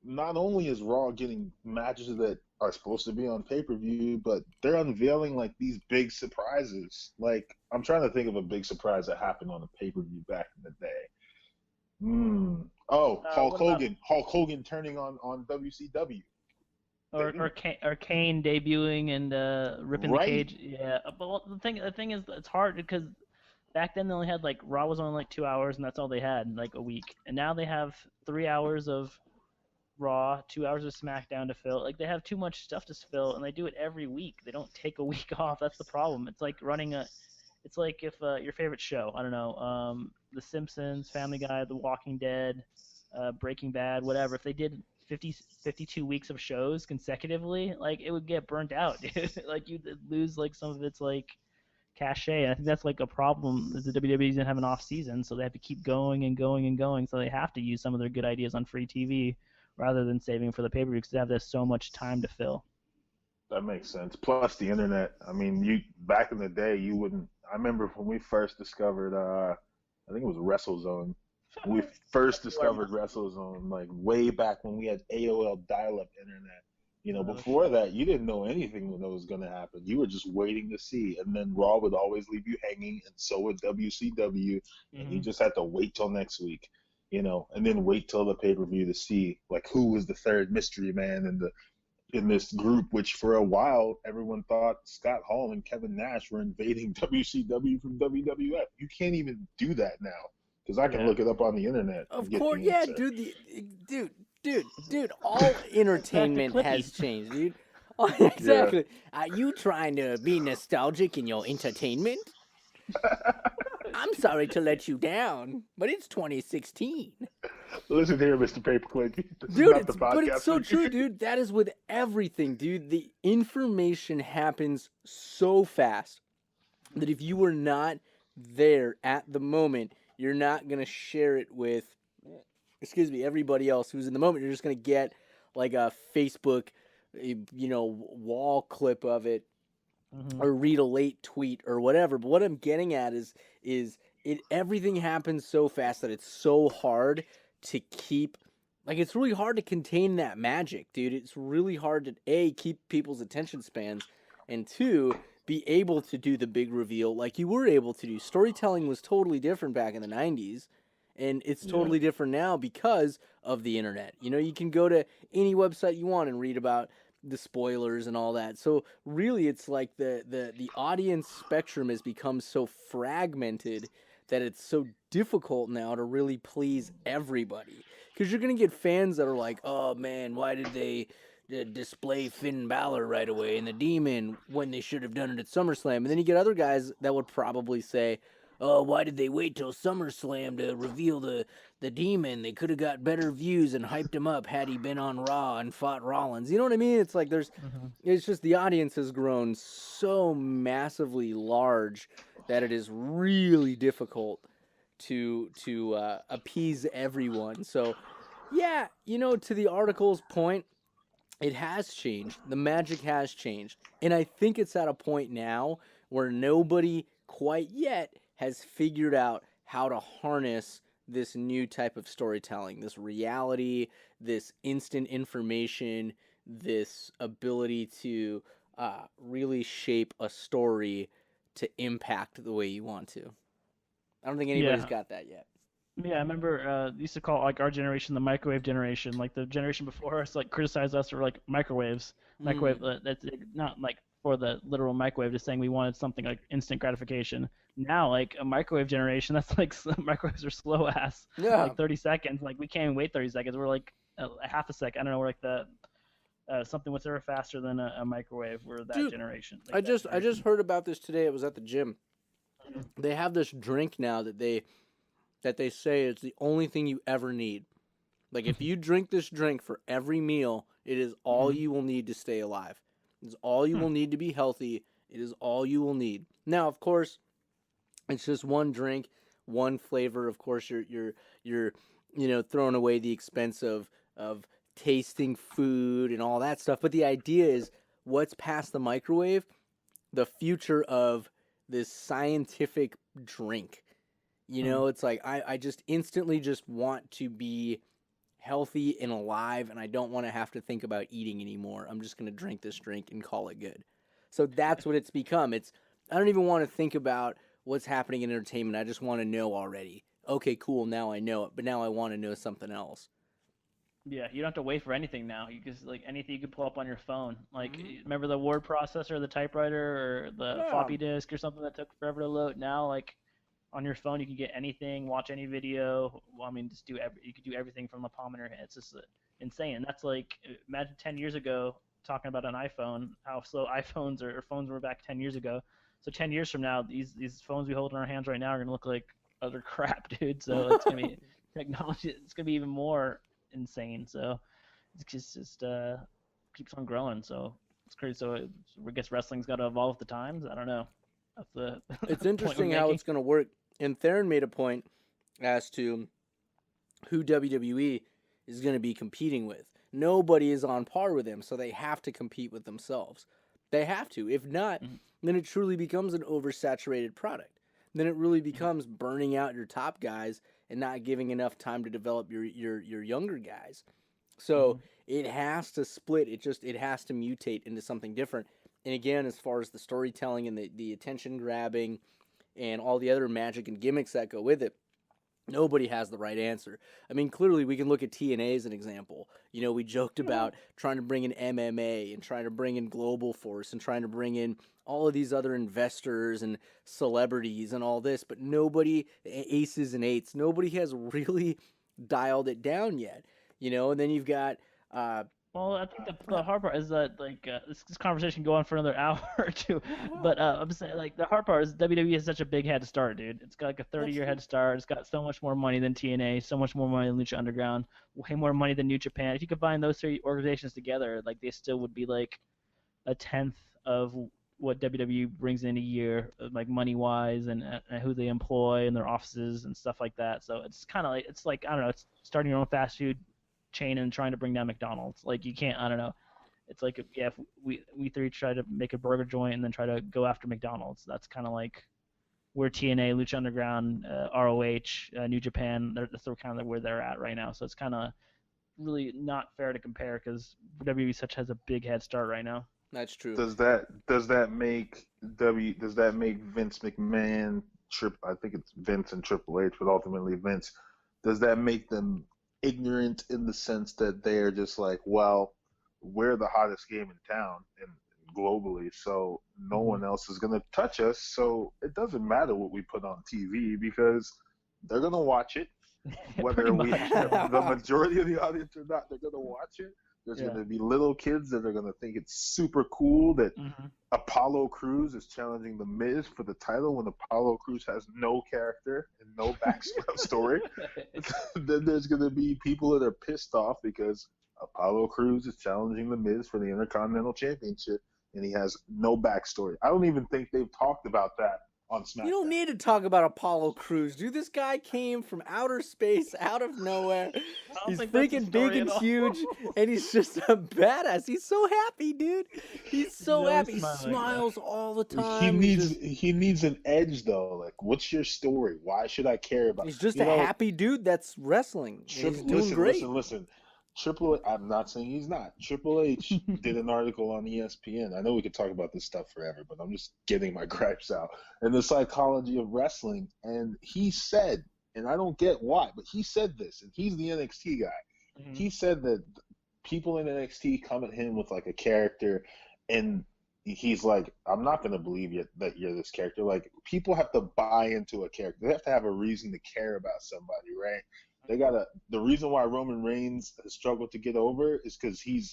not only is Raw getting matches that are supposed to be on pay-per-view, but they're unveiling like these big surprises. Like, I'm trying to think of a big surprise that happened on a pay-per-view back in the day. Hulk Hogan. Hulk Hogan turning on WCW. Or Kane debuting and ripping the cage. Yeah, but the thing is, it's hard because back then they only had Raw was only 2 hours and that's all they had like a week, and now they have 3 hours of Raw, 2 hours of SmackDown to fill. Like, they have too much stuff to fill, and they do it every week. They don't take a week off. That's the problem. It's like running a. It's like if your favorite show, I don't know, The Simpsons, Family Guy, The Walking Dead, Breaking Bad, whatever. If they did 52 weeks of shows consecutively, like, it would get burnt out, dude. Like, you'd lose like some of its like cachet. And I think that's like a problem. Is the WWE doesn't have an off season, so they have to keep going and going and going. So they have to use some of their good ideas on free TV rather than saving for the pay per view because they have this so much time to fill. That makes sense. Plus the internet. I mean, you back in the day, you wouldn't. I remember when we first discovered. I think it was WrestleZone. When we first discovered WrestleZone, like way back when we had AOL dial-up internet. You know, before that, you didn't know anything that was going to happen. You were just waiting to see, and then Raw would always leave you hanging, and so would WCW, and you just had to wait till next week. You know, and then wait till the pay-per-view to see like who was the third mystery man in this group, which for a while everyone thought Scott Hall and Kevin Nash were invading WCW from WWF. You can't even do that now because I can look it up on the internet. Of course, yeah, dude. All entertainment has changed, dude. Exactly. Are you trying to be nostalgic in your entertainment? I'm sorry to let you down, but it's 2016. Listen here, Mr. Paperclip. Dude, but it's so true, dude. That is with everything, dude. The information happens so fast that if you were not there at the moment, you're not going to share it with, everybody else who's in the moment. You're just going to get like a Facebook, wall clip of it. Or read a late tweet or whatever. But what I'm getting at is everything happens so fast that it's so hard to keep, like, it's really hard to contain that magic, dude. It's really hard to A, keep people's attention spans, and 2, be able to do the big reveal like you were able to do. Storytelling was totally different back in the 90s, and it's totally different now because of the internet. You know, you can go to any website you want and read about the spoilers and all that. So really it's like the audience spectrum has become so fragmented that it's so difficult now to really please everybody. Because you're going to get fans that are like, oh man, why did they display Finn Balor right away and the Demon when they should have done it at SummerSlam? And then you get other guys that would probably say, oh, why did they wait till SummerSlam to reveal the Demon? They could have got better views and hyped him up had he been on Raw and fought Rollins. You know what I mean? It's like it's just the audience has grown so massively large that it is really difficult to appease everyone. So, yeah, to the article's point, it has changed. The magic has changed. And I think it's at a point now where nobody quite yet has figured out how to harness this new type of storytelling, this reality, this instant information, this ability to really shape a story to impact the way you want to. I don't think anybody's got that yet. Yeah, I remember they used to call like our generation the microwave generation. Like the generation before us, like criticized us for like microwaves. Microwave. That's not like for the literal microwave, just saying we wanted something like instant gratification. Now, like a microwave generation, that's like microwaves are slow ass. Yeah. Like 30 seconds. Like we can't even wait 30 seconds. We're like a half a second. I don't know. We're like the something whatever faster than a microwave. We're that generation. Like I just heard about this today. It was at the gym. They have this drink now that they say is the only thing you ever need. Like if you drink this drink for every meal, it is all you will need to stay alive. It's all you will need to be healthy. It is all you will need. Now, of course, it's just one drink, one flavor. Of course, you're throwing away the expense of tasting food and all that stuff. But the idea is, what's past the microwave? The future of this scientific drink. It's like I just instantly just want to be healthy and alive, and I don't want to have to think about eating anymore. I'm just going to drink this drink and call it good. So that's what it's become. I don't even want to think about what's happening in entertainment. I just want to know already. Okay, cool, now I know it, but now I want to know something else. Yeah, you don't have to wait for anything now. You just like anything you can pull up on your phone. Like remember the word processor, the typewriter, or the floppy disk or something that took forever to load? Now like on your phone you can get anything, watch any video. Well, I mean, you can do everything from the palm of your hand. It's just insane. That's like, imagine 10 years ago talking about an iPhone, how slow iPhones or phones were back 10 years ago. So 10 years from now, these phones we hold in our hands right now are gonna look like utter crap, dude. So it's gonna be technology. It's gonna be even more insane. So it's just keeps on growing. So it's crazy. So I guess wrestling's got to evolve with the times. I don't know. That's the It's point we're interesting how making. it's going to work. And Theron made a point as to who WWE is going to be competing with. Nobody is on par with them, so they have to compete with themselves. They have to. If not, then it truly becomes an oversaturated product. Then it really becomes burning out your top guys and not giving enough time to develop your younger guys. So it has to split. It has to mutate into something different. And again, as far as the storytelling and the attention grabbing and all the other magic and gimmicks that go with it, nobody has the right answer. I mean, clearly we can look at TNA as an example. You know, we joked about trying to bring in MMA and trying to bring in Global Force and trying to bring in all of these other investors and celebrities and all this, but nobody, aces and eights, nobody has really dialed it down yet. You know, and then you've got well, I think the hard part is that this conversation can go on for another hour or two, but I'm saying like the hard part is WWE has such a big head start, dude. It's got like a 30-year head start. It's got so much more money than TNA, so much more money than Lucha Underground, way more money than New Japan. If you combine those three organizations together, like they still would be like a tenth of what WWE brings in a year, like money wise, and who they employ and their offices and stuff like that. So it's kind of like I don't know, it's starting your own fast food chain and trying to bring down McDonald's. Like you can't, I don't know. It's like if we three try to make a burger joint and then try to go after McDonald's. That's kind of like where TNA, Lucha Underground, ROH, New Japan, that's kind of where they're at right now. So it's kind of really not fair to compare because WWE has a big head start right now. That's true. Does that make Vince McMahon, I think it's Vince and Triple H, but ultimately Vince, does that make them ignorant in the sense that they're just like, well, we're the hottest game in town and globally, so no one else is going to touch us, so it doesn't matter what we put on TV because they're going to watch it, whether we have the majority of the audience or not, they're going to watch it. There's going to be little kids that are going to think it's super cool that Apollo Crews is challenging The Miz for the title when Apollo Crews has no character and no backstory. Then there's going to be people that are pissed off because Apollo Crews is challenging The Miz for the Intercontinental Championship and he has no backstory. I don't even think they've talked about that on SmackDown. You don't need to talk about Apollo Crews, dude. This guy came from outer space, out of nowhere. He's freaking big and huge, and he's just a badass. He's so happy, dude. He's so happy. He smiles all the time. He needs an edge, though. Like, what's your story? Why should I care about? He's just a happy dude that's wrestling. He's doing great. Listen. I'm not saying he's not. Triple H did an article on ESPN. I know we could talk about this stuff forever, but I'm just getting my gripes out. And the psychology of wrestling. And he said, and I don't get why, but he said this, and he's the NXT guy. He said that people in NXT come at him with like a character, and he's like, I'm not going to believe that you're this character. Like, people have to buy into a character. They have to have a reason to care about somebody, right? The reason why Roman Reigns has struggled to get over is because he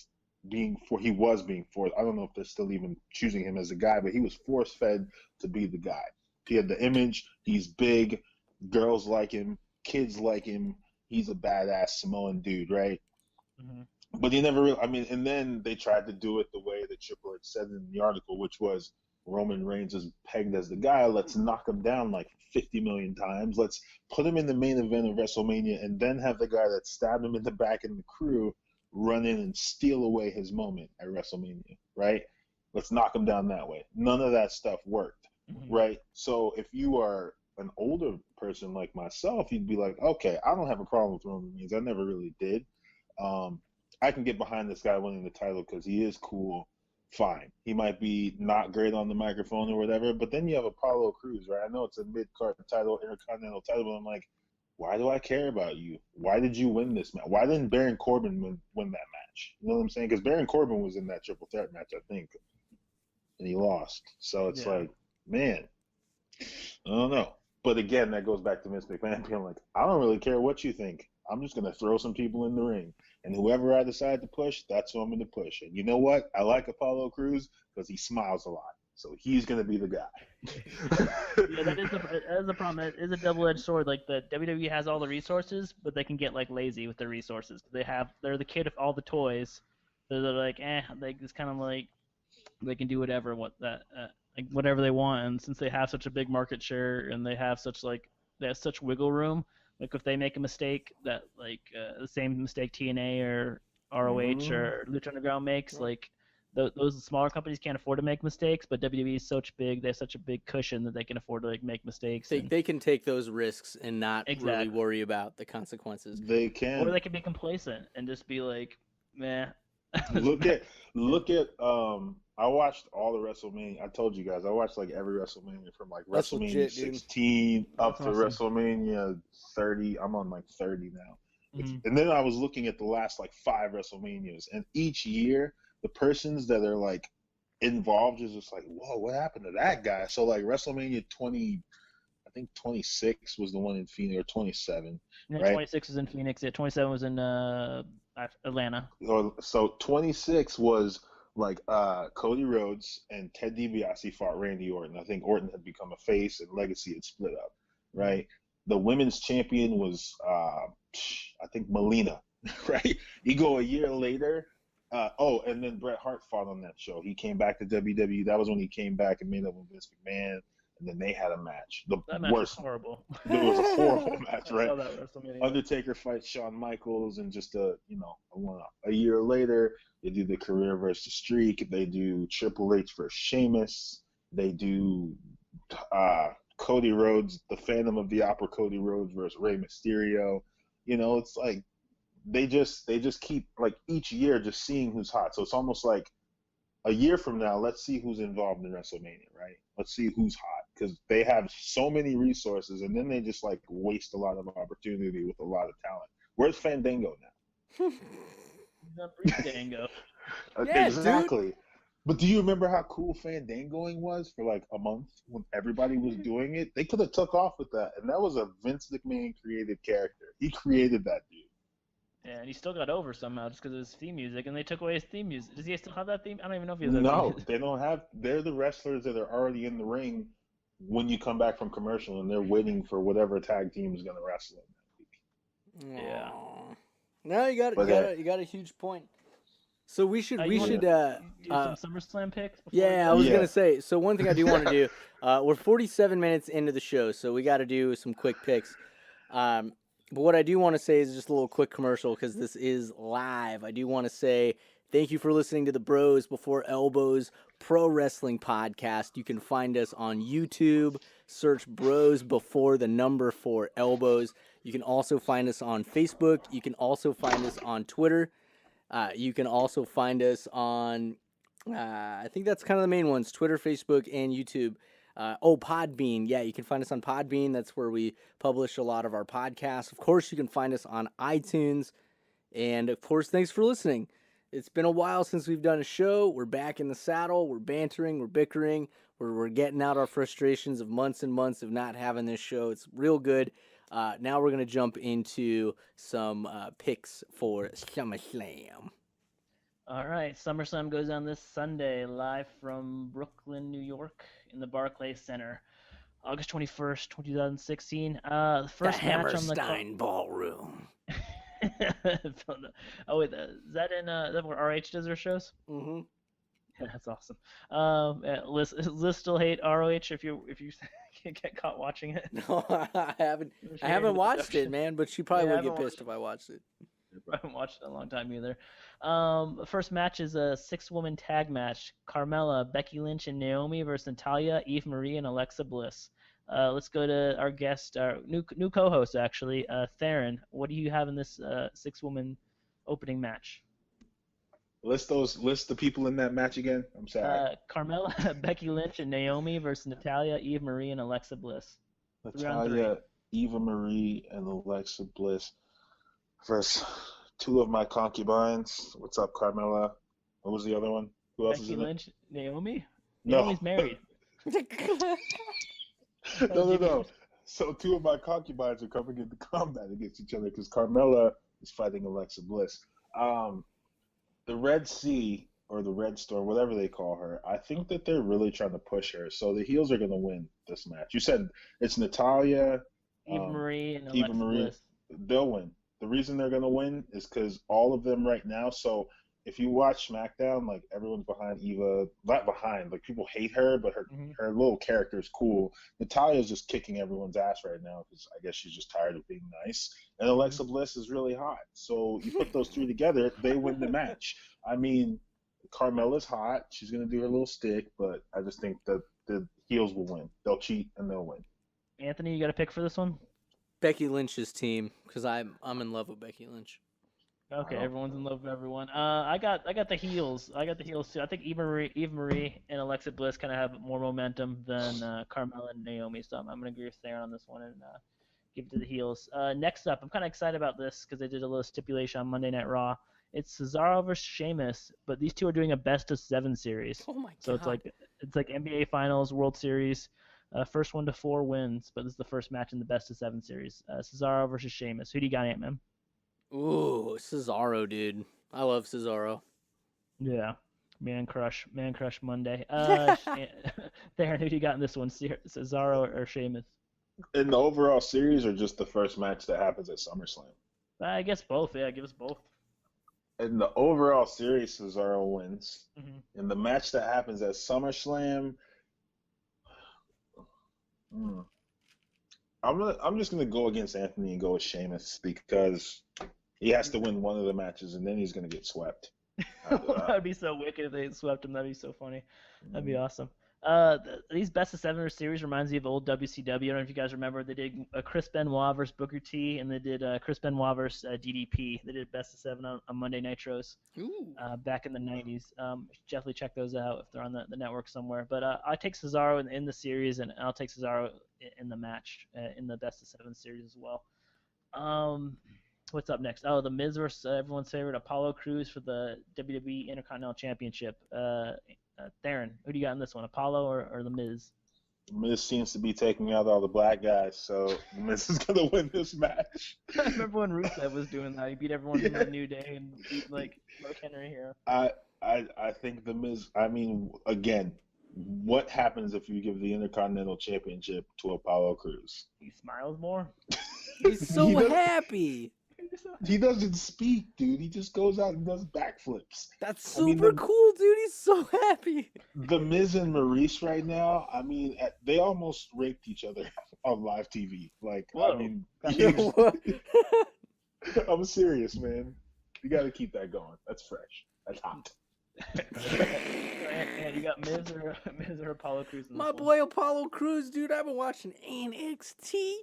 was being forced. I don't know if they're still even choosing him as a guy, but he was force fed to be the guy. He had the image. He's big. Girls like him. Kids like him. He's a badass Samoan dude, right? But he never really, and then they tried to do it the way that Triple H said in the article, which was Roman Reigns is pegged as the guy. Let's knock him down like 50 million times. Let's put him in the main event of WrestleMania and then have the guy that stabbed him in the back in the crew run in and steal away his moment at WrestleMania, right? Let's knock him down that way. None of that stuff worked, right? So if you are an older person like myself, you'd be like, okay, I don't have a problem with Roman Reigns. I never really did. I can get behind this guy winning the title because he is cool. Fine. He might be not great on the microphone or whatever, but then you have Apollo Crews, right? I know it's a mid-card title, Intercontinental title, but I'm like, why do I care about you? Why did you win this match? Why didn't Baron Corbin win that match? You know what I'm saying? Because Baron Corbin was in that triple threat match, I think, and he lost. So it's like, man, I don't know. But again, that goes back to Vince McMahon being like, I don't really care what you think. I'm just going to throw some people in the ring. And whoever I decide to push, that's who I'm going to push. And you know what? I like Apollo Crews because he smiles a lot. So he's going to be the guy. Yeah, that is the problem. It is a double-edged sword. Like the WWE has all the resources, but they can get like lazy with their resources. They're the kid of all the toys. So they're like, like it's kind of like they can do whatever like whatever they want. And since they have such a big market share and they have such wiggle room, like if they make a mistake that like the same mistake TNA or ROH or Lucha Underground makes, like those smaller companies can't afford to make mistakes, but WWE is they have such a big cushion that they can afford to like make mistakes. They can take those risks and not really worry about the consequences. They can. Or they can be complacent and just be like, meh. look at I watched all the WrestleMania. I told you guys I watched like every WrestleMania from like WrestleMania 16 up to WrestleMania 30. I'm on like 30 now. And then I was looking at the last like 5 WrestleManias, and each year the persons that are like involved is just like, whoa, what happened to that guy? So like WrestleMania 20, I think 26 was the one in Phoenix, or 27. Yeah, right? 26 was in Phoenix. Yeah, 27 was in Atlanta. So 26 was like Cody Rhodes and Ted DiBiase fought Randy Orton. I think Orton had become a face and Legacy had split up, right? The women's champion was I think Melina, right? You go a year later. And then Bret Hart fought on that show. He came back to WWE. That was when he came back and made up with Vince McMahon. And then they had a match. That match was horrible. It was a horrible match, right? I saw that WrestleMania. Undertaker fights Shawn Michaels, and just a year later, they do the career versus streak. They do Triple H versus Sheamus. They do Cody Rhodes, the Phantom of the Opera, Cody Rhodes versus Rey Mysterio. It's like they just keep like each year just seeing who's hot. So it's almost like a year from now, let's see who's involved in WrestleMania, right? Let's see who's hot, because they have so many resources, and then they just like waste a lot of opportunity with a lot of talent. Where's Fandango now? He's not Fandango. Yeah, exactly. Dude. But do you remember how cool Fandangoing was for like a month when everybody was doing it? They could have took off with that, and that was a Vince McMahon created character. He created that dude. Yeah, and he still got over somehow just because of his theme music, and they took away his theme music. Does he still have that theme? I don't even know if he has that theme music. They don't have. They're the wrestlers that are already in the ring when you come back from commercial, and they're waiting for whatever tag team is going to wrestle in that week. Yeah. No, you got a huge point. So we should do some SummerSlam picks. Yeah, I was gonna say. So one thing I do want to do, we're 47 minutes into the show, so we got to do some quick picks. But what I do want to say is just a little quick commercial, because this is live. I do want to say thank you for listening to the Bros Before Elbows Pro Wrestling Podcast. You can find us on YouTube. Search Bros Before the number 4 Elbows. You can also find us on Facebook. You can also find us on Twitter. You can also find us on, I think that's kind of the main ones, Twitter, Facebook, and YouTube. Podbean. Yeah, you can find us on Podbean. That's where we publish a lot of our podcasts. Of course, you can find us on iTunes. And, of course, thanks for listening. It's been a while since we've done a show. We're back in the saddle. We're bantering. We're bickering. We're getting out our frustrations of months and months of not having this show. It's real good. Now we're going to jump into some picks for SummerSlam. All right, SummerSlam goes on this Sunday, live from Brooklyn, New York, in the Barclays Center, August 21st, 2016. The first the match on the Hammerstein Ballroom. Oh wait, is that in that where RH does their shows? Mm-hmm. Yeah, that's awesome. Liz still hate ROH if you get caught watching it? No, I haven't watched it, man. But she probably would get pissed if I watched it. I haven't watched it in a long time either. The first match is a 6-woman tag match: Carmella, Becky Lynch, and Naomi versus Natalya, Eve Marie, and Alexa Bliss. Let's go to our guest, our new co-host actually, Theron. What do you have in this 6-woman opening match? List the people in that match again. I'm sorry. Carmella, Becky Lynch, and Naomi versus Natalya, Eve Marie, and Alexa Bliss. Natalya, Eva Marie, and Alexa Bliss versus 2 of my concubines. What's up, Carmella? What was the other one? Who else is in Lynch, it? Naomi? No. Naomi's married. No. So 2 of my concubines are coming into combat against each other because Carmella is fighting Alexa Bliss. Um, the Red Sea or the Red Storm, whatever they call her, I think that they're really trying to push her. So the heels are going to win this match. You said it's Natalia, Eva um, Marie and Eva Alexa Marie. Bliss. They'll win. The reason they're going to win is because all of them right now. So if you watch SmackDown, like everyone's behind Eva, not behind, like people hate her, but her little character is cool. Natalia's just kicking everyone's ass right now because I guess she's just tired of being nice. And Alexa Bliss is really hot. So you put those three together, they win the match. I mean, Carmella's hot. She's gonna do her little stick, but I just think that the heels will win. They'll cheat and they'll win. Anthony, you got a pick for this one? Becky Lynch's team, because I'm in love with Becky Lynch. Okay, everyone's in love with everyone. I got the heels. I got the heels too. I think Eva Marie and Alexa Bliss kind of have more momentum than Carmella and Naomi. So I'm gonna agree with Theron on this one and give it to the heels. Next up, I'm kind of excited about this because they did a little stipulation on Monday Night Raw. It's Cesaro versus Sheamus, but these two are doing a best of 7 series. Oh my god! So it's like NBA Finals, World Series, first 1 to 4 wins, but this is the first match in the best of 7 series. Cesaro versus Sheamus. Who do you got, Ant-Man? Ooh, Cesaro, dude. I love Cesaro. Yeah, man crush Monday. Theron, who do you got in this one? Cesaro or Sheamus? In the overall series, or just the first match that happens at SummerSlam? I guess both. Yeah, give us both. In the overall series, Cesaro wins. Mm-hmm. In the match that happens at SummerSlam, I'm just gonna go against Anthony and go with Sheamus because he has to win one of the matches and then he's gonna get swept. That would be so wicked if they swept him. That'd be so funny. That'd be awesome. These best of 7 series reminds me of old WCW. I don't know if you guys remember. They did Chris Benoit versus Booker T, and they did Chris Benoit versus DDP. They did best of 7 on Monday Nitros back in the 90s. Definitely check those out if they're on the network somewhere. But I take Cesaro in the series, and I'll take Cesaro in the match in the best of 7 series as well. What's up next? Oh, The Miz versus everyone's favorite Apollo Crews for the WWE Intercontinental Championship. Theron, who do you got in this one, Apollo or The Miz? Miz seems to be taking out all the black guys, so Miz is gonna win this match. I remember when Rusev was doing that. He beat everyone in the New Day and beat like Mark Henry here. I think The Miz. I mean, again, what happens if you give the Intercontinental Championship to Apollo Crews? He smiles more. He's so happy. He doesn't speak, dude. He just goes out and does backflips. That's super cool, dude. He's so happy. The Miz and Maurice right now, I mean, they almost raped each other on live TV. Like, whoa. I mean, I'm serious, man. You got to keep that going. That's fresh. That's hot. And you got Miz or Apollo Crews? My boy Apollo Crews, dude. I've been watching NXT.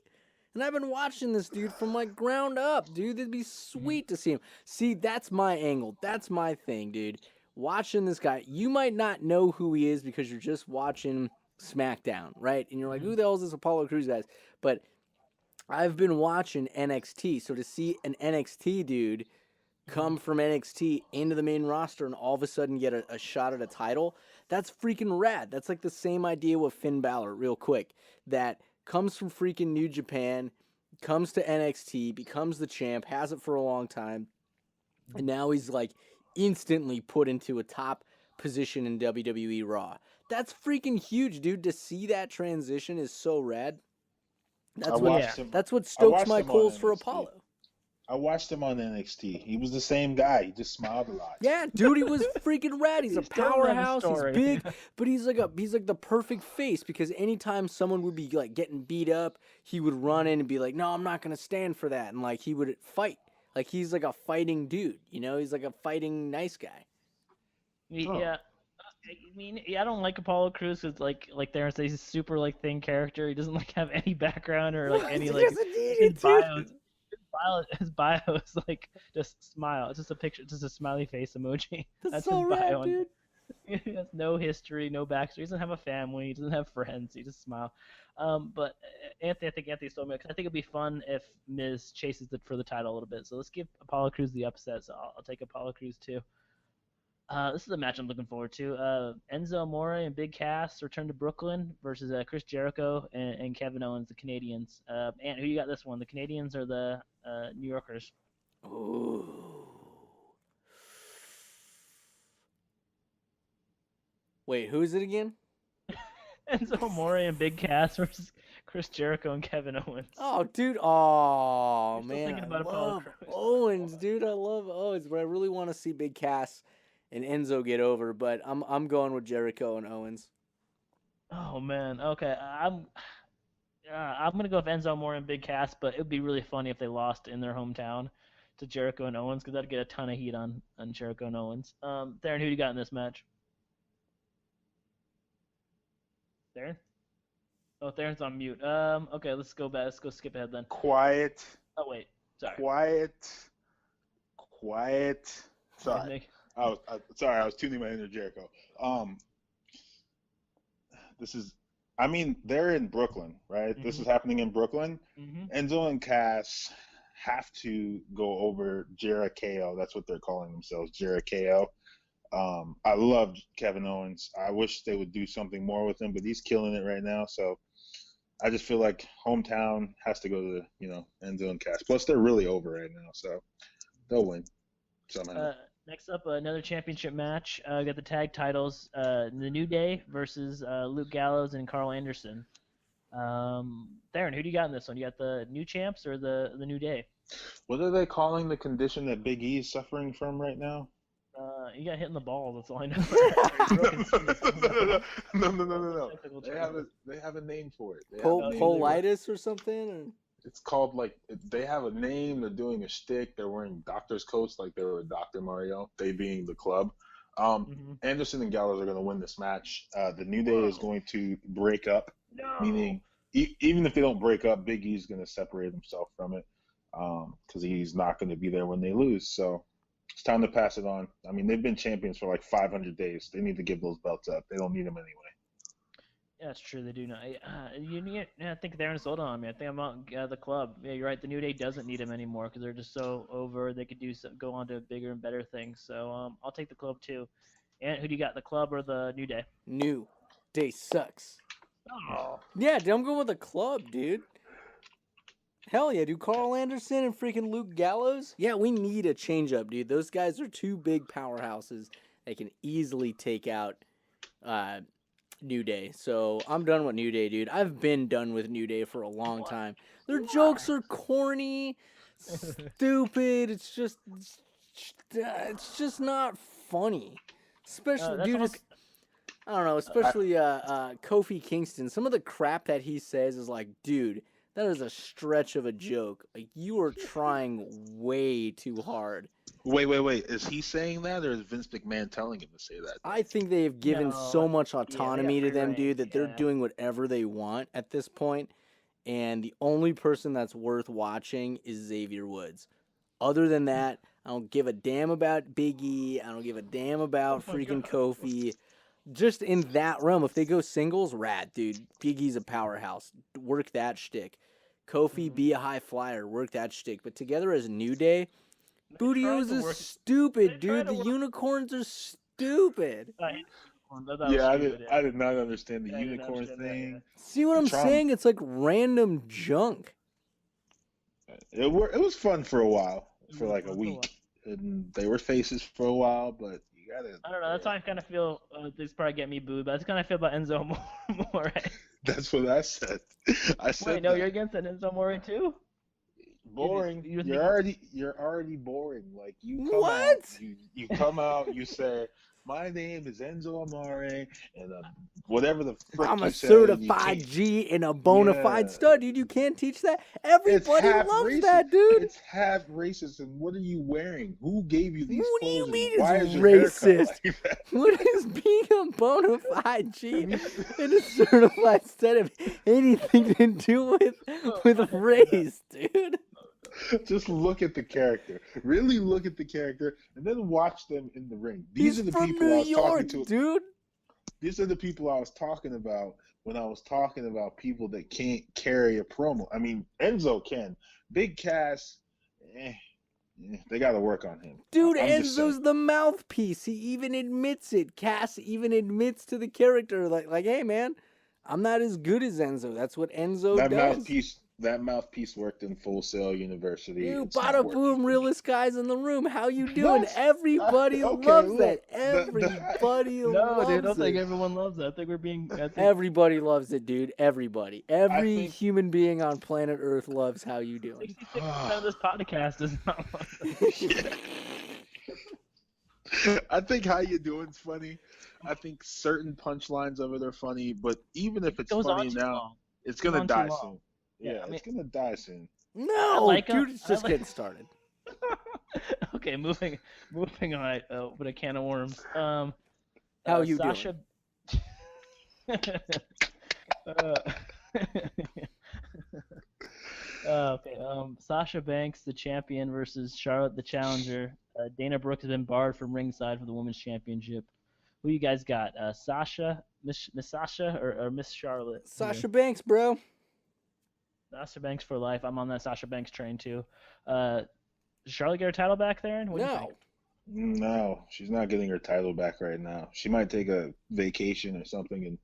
And I've been watching this dude from like ground up, dude. It'd be sweet to see him. See, that's my angle. That's my thing, dude. Watching this guy, you might not know who he is because you're just watching SmackDown, right? And you're like, who the hell is this Apollo Crews guy? But I've been watching NXT, so to see an NXT dude come from NXT into the main roster and all of a sudden get a shot at a title, that's freaking rad. That's like the same idea with Finn Balor, real quick, that comes from freaking New Japan, comes to NXT, becomes the champ, has it for a long time, and now he's like instantly put into a top position in WWE Raw. That's freaking huge, dude. To see that transition is so rad. That's what stokes my goals for Apollo. I watched him on NXT. He was the same guy. He just smiled a lot. Yeah, dude, he was freaking rad. He's a powerhouse. He's big, but he's like the perfect face because anytime someone would be like getting beat up, he would run in and be like, "No, I'm not gonna stand for that," and like he would fight. Like he's like a fighting dude, you know? He's like a fighting nice guy. Yeah. I mean, I don't like Apollo Crews because, like Theron says, he's a super like thin character. He doesn't like have any background or like any like his bio is like just smile. It's just a picture, just a smiley face emoji. That's so his bio. rad, dude. He has no history, no backstory. He doesn't have a family. He doesn't have friends. He just smile. But I think Anthony's told me because I think it'd be fun if Miz chases it for the title a little bit. So let's give Apollo Crews the upset. So I'll take Apollo Crews too. This is a match I'm looking forward to. Enzo Amore and Big Cass return to Brooklyn versus Chris Jericho and Kevin Owens, the Canadians. And who you got this one? The Canadians or the New Yorkers? Ooh. Wait, who is it again? Enzo Amore and Big Cass versus Chris Jericho and Kevin Owens. Oh, dude. Oh, You're still man. thinking I about Apollo love Crews. Owens, dude. I love Owens, but I really want to see Big Cass and Enzo get over. But I'm going with Jericho and Owens. Oh man. Okay. I'm gonna go with Enzo Amore and Big Cass, but it would be really funny if they lost in their hometown to Jericho and Owens, because that'd get a ton of heat on Jericho and Owens. Theron, who do you got in this match? Theron? Oh, Theron's on mute. Okay, let's go back. Let's go skip ahead then. Quiet. Oh wait, sorry. Quiet. Sorry. Nick. I was tuning my inner Jericho. They're in Brooklyn, right? This is happening in Brooklyn. Enzo and Cass have to go over Jericho. That's what they're calling themselves, Jericho. I love Kevin Owens. I wish they would do something more with him, but he's killing it right now. So I just feel like hometown has to go to, Enzo and Cass. Plus, they're really over right now, so they'll win somehow. Next up, another championship match. We got the tag titles. The New Day versus Luke Gallows and Carl Anderson. Theron, who do you got in this one? You got the new champs or the New Day? What are they calling the condition that Big E is suffering from right now? You got hit in the balls. That's all I know. No. They have a name for it. Politis or something? Or? It's called, they have a name. They're doing a shtick. They're wearing doctor's coats like they were Dr. Mario, they being the club. Anderson and Gallows are going to win this match. The New Day is going to break up, meaning even if they don't break up, Big E's going to separate himself from it because he's not going to be there when they lose. So it's time to pass it on. I mean, they've been champions for 500 days. They need to give those belts up. They don't need them anyway. Yeah, that's true. They do not. I think they're sold on me. I think I'm on the club. Yeah, you're right. The New Day doesn't need them anymore because they're just so over. They could go on to bigger and better things. So I'll take the club too. And who do you got, the club or the New Day? New Day sucks. Oh. Yeah, dude, I'm going with the club, dude. Hell yeah, dude. Carl Anderson and freaking Luke Gallows. Yeah, we need a change up, dude. Those guys are two big powerhouses. They can easily take out New Day. So I'm done with New Day, dude. I've been done with New Day for a long time. Their jokes are corny, stupid. It's just not funny. Especially, dude. I don't know. Especially Kofi Kingston. Some of the crap that he says is like, dude, that is a stretch of a joke. Like, you are trying way too hard. Wait. Is he saying that, or is Vince McMahon telling him to say that? I think they have given so much autonomy to them, dude, that they're doing whatever they want at this point. And the only person that's worth watching is Xavier Woods. Other than that, I don't give a damn about Big E. I don't give a damn about freaking Kofi. Just in that realm, if they go singles, rad, dude. Big E's a powerhouse. Work that shtick. Kofi, be a high flyer. Work that shtick. But together as New Day, Booty-O's is stupid, dude. The unicorns are stupid. I did not understand the unicorn thing. See what I'm saying? It's like random junk. It was fun for a while, for a week. And they were faces for a while, but you gotta... I don't know. That's how I kind of feel. This probably get me booed, but that's kind of feel about Enzo Amore. That's what I said. Wait, no, you're against that Enzo Amore too? Boring. You're already boring. Like, you come out, you say, my name is Enzo Amore, and whatever the frick I'm you a say, certified G and a bona fide stud, dude. You can't teach that. Everybody loves that, dude. It's half racist. And what are you wearing? Who gave you these What do you clothes? mean Why it's is your haircut racist? like that? What is being a bona fide G and a certified stud have anything to do with race, dude? Just look at the character. Really look at the character, and then watch them in the ring. These are the people I was talking to, dude. These are the people I was talking about when I was talking about people that can't carry a promo. I mean, Enzo can. Big Cass, they got to work on him. Dude, Enzo's the mouthpiece. He even admits it. Cass even admits to the character, like, hey, man, I'm not as good as Enzo. That's what Enzo does. That mouthpiece worked in Full Sail University. You It's not bada working boom, here. realest guys in the room. How you doing? That's- Everybody okay, loves look, that. Everybody No, loves dude, I don't think it. everyone loves it. I think we're being. I think Everybody loves it, dude. Everybody. Every think- human being on planet Earth loves how you doing. 66% of this podcast is not. I think how you doing's funny. I think certain punchlines of it are funny, but even if it's goes on funny too now, long. it's Goes gonna on too die long. soon. Yeah, Yeah, I mean- it's gonna die soon. No, like him. dude, it's just getting started. Okay, moving on. With a can of worms. How you Sasha... okay. Sasha Banks, the champion, versus Charlotte, the challenger. Dana Brooke has been barred from ringside for the women's championship. Who you guys got? Sasha, Miss Sasha, or Miss Charlotte? Sasha Banks, bro. Sasha Banks for life. I'm on that Sasha Banks train too. Does Charlotte get her title back there? What do you No. think? No, she's not getting her title back right now. She might take a vacation or something, and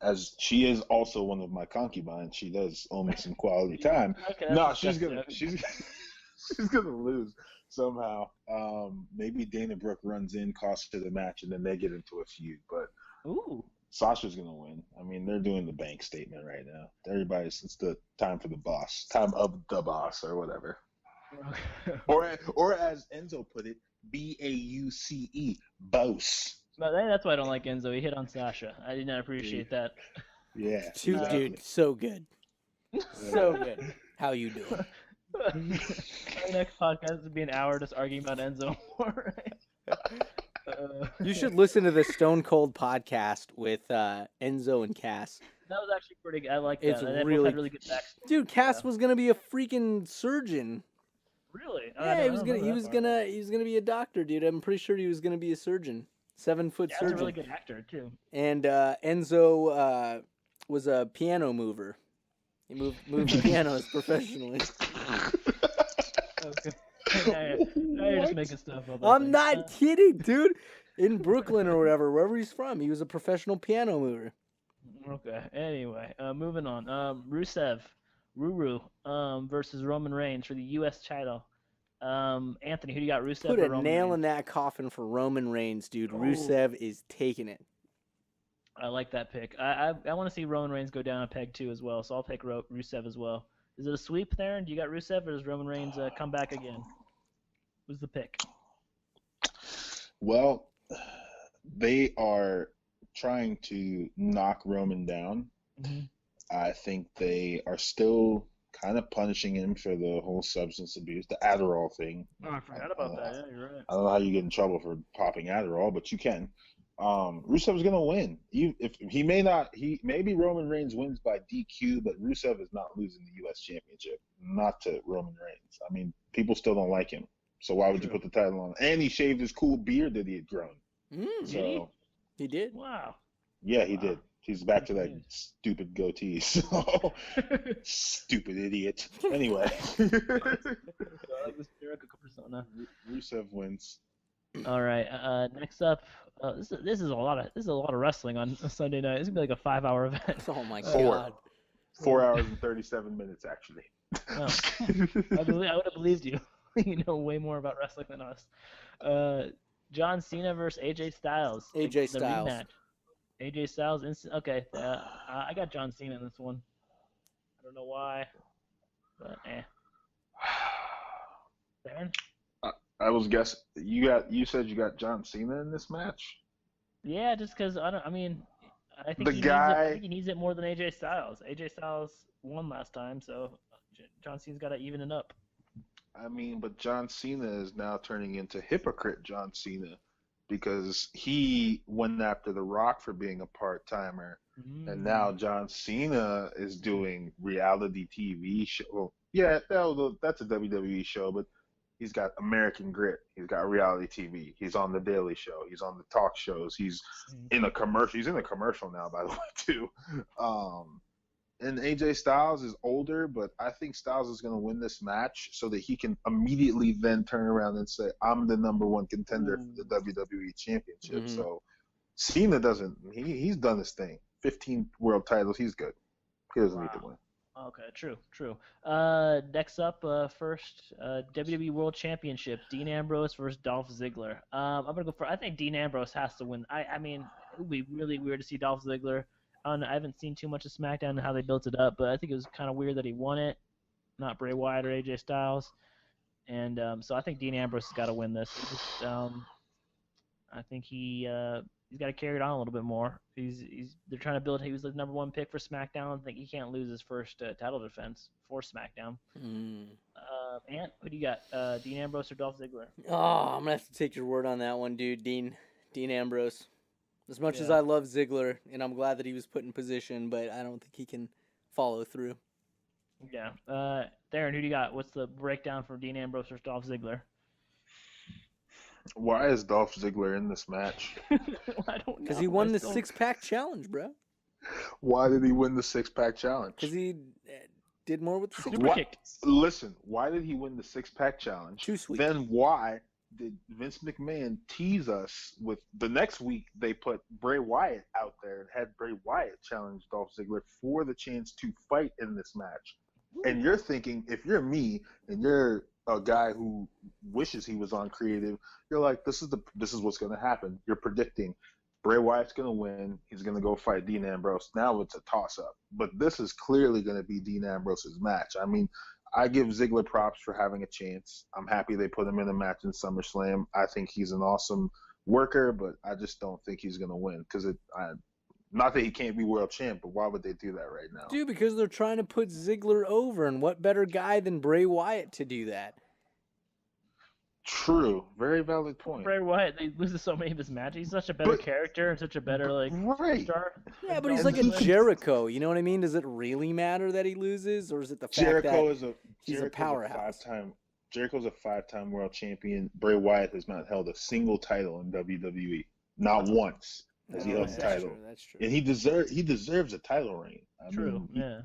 as she is also one of my concubines, she does owe me some quality time. Okay, No, that's she's disgusting. gonna she's gonna lose somehow. Maybe Dana Brooke runs in, costs her the match, and then they get into a feud. But Ooh. Sasha's gonna win. I mean, they're doing the bank statement right now. It's the time for the boss, time of the boss, or whatever. Or as Enzo put it, BAUCE, boss. No, that's why I don't like Enzo. He hit on Sasha. I did not appreciate that. Yeah, Dude, exactly. dude, so good. So good. How you doing? Our next podcast would be an hour just arguing about Enzo. You should listen to the Stone Cold podcast with Enzo and Cass. That was actually pretty good. I like that. It's And they both really- had really good backs. Dude, Cass Yeah. was gonna be a freaking surgeon. Really? Yeah, he was gonna be a doctor, dude. I'm pretty sure he was gonna be a surgeon. 7-foot Yeah, he's a surgeon. really good actor too. And Enzo was a piano mover. He moved pianos professionally. Okay. Now you're just making stuff up. I I'm think. not kidding, dude. In Brooklyn or wherever he's from, he was a professional piano mover. Okay. Anyway, moving on. Rusev, Ruru, versus Roman Reigns for the U.S. title. Anthony, who do you got? Rusev Put or a Roman nail Reigns? in that coffin for Roman Reigns, dude. Rusev is taking it. I like that pick. I want to see Roman Reigns go down a peg too as well, so I'll pick Rusev as well. Is it a sweep there? Do you got Rusev, or does Roman Reigns come back again? Who's the pick? Well, they are trying to knock Roman down. Mm-hmm. I think they are still kind of punishing him for the whole substance abuse, the Adderall thing. Oh, I forgot about that. Yeah, you're right. I don't know how you get in trouble for popping Adderall, but you can. Rusev's gonna win. Maybe Roman Reigns wins by DQ, but Rusev is not losing the U.S. Championship, not to Roman Reigns. I mean, people still don't like him, so why would you put the title on? And he shaved his cool beard that he had grown. So He did? Wow. yeah, he did. He's back to that Good. stupid goatee. So stupid idiot. Anyway, I like this theoretical persona. Rusev wins. All right. Next up, this is a lot of wrestling on a Sunday night. It's gonna be like a 5-hour event. Oh my Four. god. 4 hours and 37 minutes, actually. Oh. I would have believed you. You know way more about wrestling than us. John Cena versus AJ Styles. AJ The Styles. rematch. AJ Styles. Okay. I got John Cena in this one. I don't know why, but Darren? I was guessing you said you got John Cena in this match. Yeah, just because I think he needs it more than AJ Styles. AJ Styles won last time, so John Cena's got to even it up. I mean, but John Cena is now turning into hypocrite John Cena because he went after The Rock for being a part-timer, and now John Cena is doing reality TV show. Well, yeah, that's a WWE show, but he's got American Grit. He's got reality TV. He's on the Daily Show. He's on the talk shows. He's in a commercial. He's in a commercial now, by the way, too. And AJ Styles is older, but I think Styles is going to win this match so that he can immediately then turn around and say, I'm the number one contender for the WWE Championship. Mhm. So Cena doesn't – he's done his thing. 15 world titles. He's good. He doesn't need to win. Okay, true. Next up, first, WWE World Championship, Dean Ambrose versus Dolph Ziggler. I'm gonna go for. I think Dean Ambrose has to win. I mean, it would be really weird to see Dolph Ziggler. I haven't seen too much of SmackDown and how they built it up, but I think it was kind of weird that he won it, not Bray Wyatt or AJ Styles. And so I think Dean Ambrose has got to win this. I think he's got to carry it on a little bit more. They're trying to build. He was the number one pick for SmackDown. I think he can't lose his first title defense for SmackDown. Ant, who do you got? Dean Ambrose or Dolph Ziggler? Oh, I'm gonna have to take your word on that one, dude. Dean Ambrose. As much as I love Ziggler, and I'm glad that he was put in position, but I don't think he can follow through. Yeah. Darren, who do you got? What's the breakdown for Dean Ambrose versus Dolph Ziggler? Why is Dolph Ziggler in this match? I don't know. Because he won the six-pack challenge, bro. Why did he win the six-pack challenge? Because he did more with the six-pack. Listen, why did he win the six-pack challenge? Too sweet. Then why did Vince McMahon tease us with the next week they put Bray Wyatt out there and had Bray Wyatt challenge Dolph Ziggler for the chance to fight in this match? And you're thinking, if you're me and you're a guy who wishes he was on creative, you're like, this is what's going to happen. You're predicting Bray Wyatt's going to win. He's going to go fight Dean Ambrose. Now it's a toss-up. But this is clearly going to be Dean Ambrose's match. I mean, I give Ziggler props for having a chance. I'm happy they put him in a match in SummerSlam. I think he's an awesome worker, but I just don't think he's going to win because not that he can't be world champ, but why would they do that right now? Dude, because they're trying to put Ziggler over, and what better guy than Bray Wyatt to do that? True. Very valid point. Bray Wyatt, they loses so many of his matches. He's such a better character and such a better star. Yeah, but he's like a Jericho. You know what I mean? Does it really matter that he loses, or is it the fact that he's a powerhouse? Jericho's a five-time world champion. Bray Wyatt has not held a single title in WWE. Not once has he held a title. That's true. And he deserves a title reign. I mean, yeah.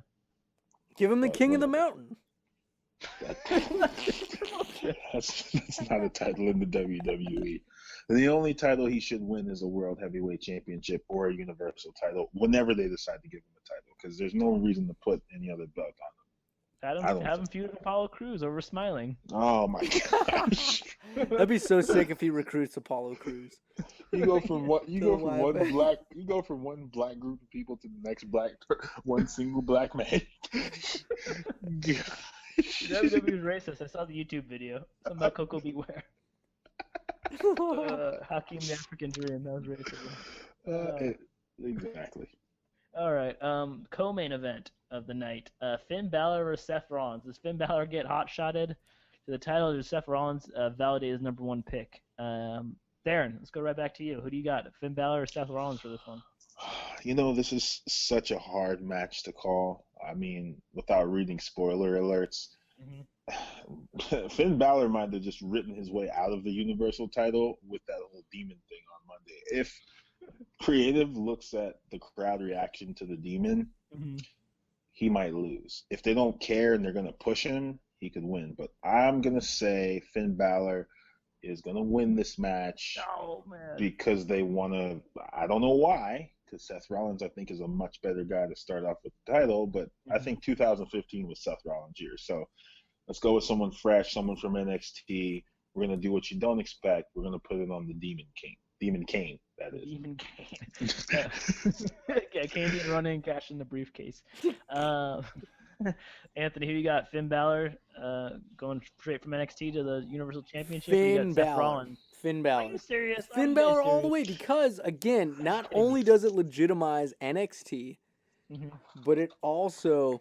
Give him the King of the Mountain. That's not a title in the WWE. The only title he should win is a World Heavyweight Championship or a Universal title whenever they decide to give him a title, because there's no reason to put any other belt on him. Have him feud with Apollo Crews over Smiling. Oh my gosh. That'd be so sick if he recruits Apollo Crews. You go from one black group of people to the next one single black man. WWE is racist. I saw the YouTube video. Something about Coco Beware. Hakeem the African Dream. That was racist. Exactly. All right. Co-main event of the night. Finn Balor versus Seth Rollins. Does Finn Balor get hot-shotted to the title, or does Seth Rollins validate his number one pick? Darren, let's go right back to you. Who do you got? Finn Balor or Seth Rollins for this one? You know, this is such a hard match to call. I mean, without reading spoiler alerts, Finn Balor might have just written his way out of the Universal title with that whole demon thing on Monday. If creative looks at the crowd reaction to the demon, he might lose. If they don't care and they're going to push him, he could win. But I'm going to say Finn Balor is going to win this match because they want to. I don't know why, because Seth Rollins, I think, is a much better guy to start off with the title. But I think 2015 was Seth Rollins' year. So let's go with someone fresh, someone from NXT. We're going to do what you don't expect. We're going to put it on the Demon Kane, that is. Demon Kane. Yeah, Kane didn't run in, cash in the briefcase. Anthony, who you got? Finn Balor going straight from NXT to the Universal Championship? Finn Seth Rollins. Finn Balor. Are you serious? Finn Balor all the way, because, again, not only does it legitimize NXT, but it also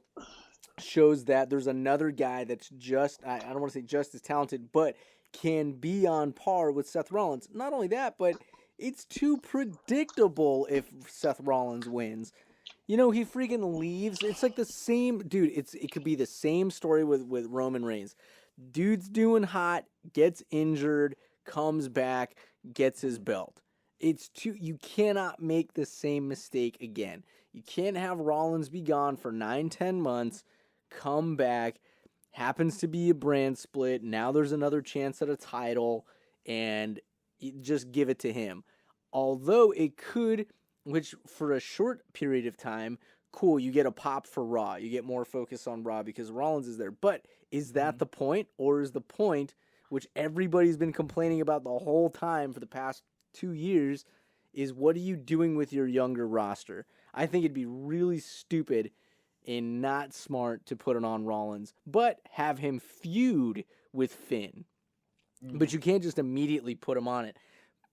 shows that there's another guy that's just, I don't want to say just as talented, but can be on par with Seth Rollins. Not only that, but it's too predictable if Seth Rollins wins. You know, he freaking leaves. It's like the same, dude, it could be the same story with Roman Reigns. Dude's doing hot, gets injured, comes back, gets his belt. You cannot make the same mistake again. You can't have Rollins be gone for 9-10 months, come back, happens to be a brand split, now there's another chance at a title, and you just give it to him. Although it could, which for a short period of time cool, you get a pop for Raw. You get more focus on Raw because Rollins is there. But is that the point? Or is the point, which everybody's been complaining about the whole time for the past 2 years, is what are you doing with your younger roster? I think it'd be really stupid and not smart to put it on Rollins, but have him feud with Finn. But you can't just immediately put him on it.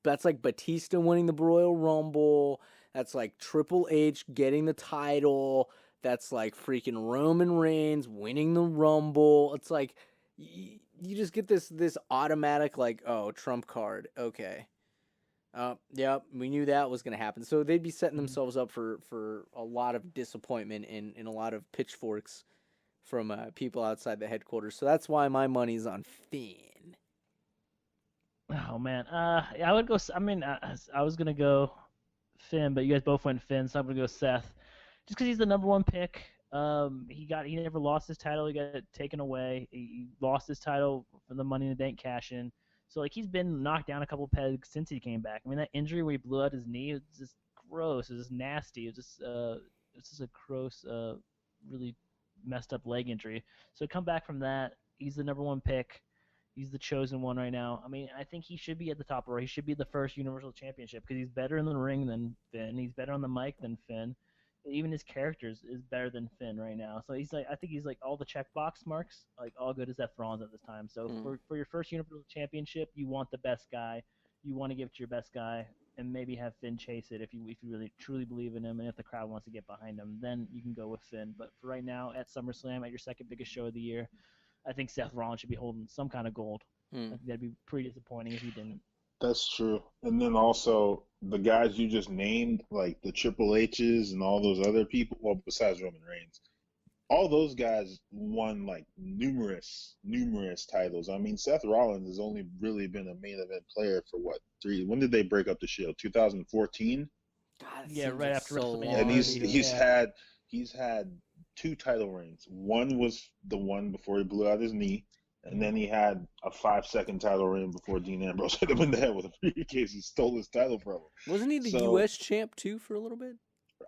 That's like Batista winning the Royal Rumble. That's like Triple H getting the title. That's like freaking Roman Reigns winning the Rumble. It's like you just get this automatic like, oh, trump card. Okay. Yep, we knew that was going to happen. So they'd be setting themselves up for a lot of disappointment and a lot of pitchforks from people outside the headquarters. So that's why my money's on Finn. Oh man, I would go. I mean, I was gonna go Finn, but you guys both went Finn, so I'm gonna go Seth, just because he's the number one pick. He never lost his title. He got it taken away. He lost his title for the Money in the Bank cash in. So like he's been knocked down a couple pegs since he came back. I mean that injury where he blew out his knee was just gross. It was just nasty. It's just a gross, really messed up leg injury. So come back from that, he's the number one pick. He's the chosen one right now. I mean, I think he should be at the top, or he should be the first Universal Championship because he's better in the ring than Finn. He's better on the mic than Finn. Even his characters is better than Finn right now. So I think he's like all the checkbox marks, like all good as Seth Rollins at this time. So for your first Universal Championship, you want the best guy. You want to give it to your best guy, and maybe have Finn chase it if you really truly believe in him, and if the crowd wants to get behind him, then you can go with Finn. But for right now, at SummerSlam, at your second biggest show of the year, I think Seth Rollins should be holding some kind of gold. I think that'd be pretty disappointing if he didn't. That's true. And then also the guys you just named, like the Triple H's and all those other people, well, besides Roman Reigns, all those guys won like numerous titles. I mean, Seth Rollins has only really been a main event player for what, 3? When did they break up the Shield? 2014? God, yeah, right after so WrestleMania. And he's had 2 title reigns. One was the one before he blew out his knee, and then he had a 5-second title reign before Dean Ambrose hit him in the head with a briefcase and stole his title from him. Wasn't he the U.S. champ too for a little bit?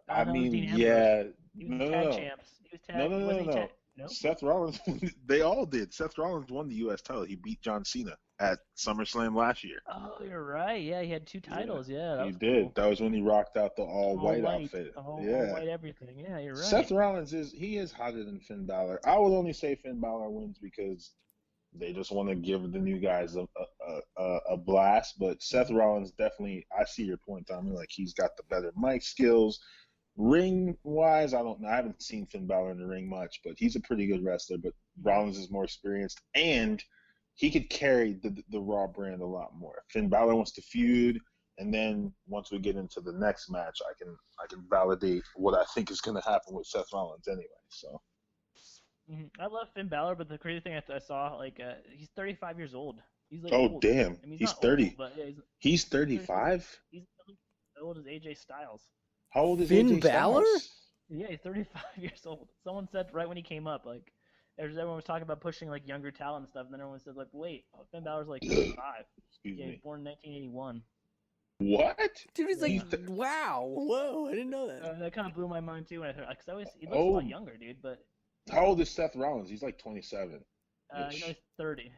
I No, mean, Dean yeah. He was tag champs. He was tag. No. No? Seth Rollins, they all did. Seth Rollins won the U.S. title. He beat John Cena at SummerSlam last year. Oh, you're right. Yeah, he had 2 titles. Yeah, that He was did. cool. That was when he rocked out the all-white outfit. All Yeah. white everything. Yeah, you're right. Seth Rollins is hotter than Finn Balor. I would only say Finn Balor wins because they just want to give the new guys a blast. But Seth Rollins definitely, I see your point, Tommy. Like he's got the better mic skills. Ring wise, I don't know. I haven't seen Finn Balor in the ring much, but he's a pretty good wrestler. But Rollins is more experienced, and he could carry the Raw brand a lot more. Finn Balor wants to feud, and then once we get into the next match, I can validate what I think is going to happen with Seth Rollins anyway. So. I love Finn Balor, but the crazy thing I saw, like, he's 35 years old. He's like Oh old. damn! I mean, he's not 30. Old, but yeah, he's 35. He's as old as AJ Styles. How old is Finn AJ Balor? Styles? Yeah, he's 35 years old. Someone said right when he came up, like, everyone was talking about pushing like younger talent and stuff, and then everyone said like, wait, Finn Balor's like 35. Excuse Yeah, he me. was born in 1981. What? Dude, he's like, wow, whoa, I didn't know that. That kind of blew my mind too when I heard, because he looks a lot younger, dude. But How old is Seth Rollins? He's like 27. he's 30.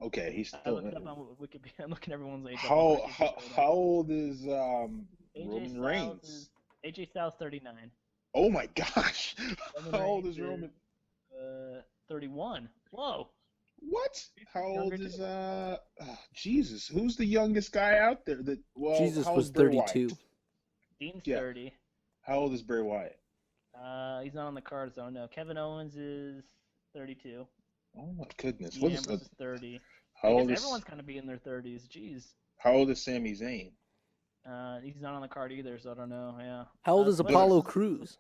Okay, he's I still. looked up on Wikipedia. I'm looking at everyone's age. How old is AJ Roman Styles Reigns? AJ Styles 39. Oh my gosh! Roman How old Reigns is Roman? 31. Whoa. What? How old Younger is too. Jesus? Who's the youngest guy out there? Jesus how was old's Bray 32. Wyatt? Dean's Yeah. 30. How old is Bray Wyatt? He's not on the card, so no. Kevin Owens is 32. Oh my goodness! Dean What is Ambrose that? is 30. How I old guess is everyone's kind of be in their 30s. Jeez. How old is Sami Zayn? He's not on the card either, so I don't know. Yeah. How old is but- Apollo Crews?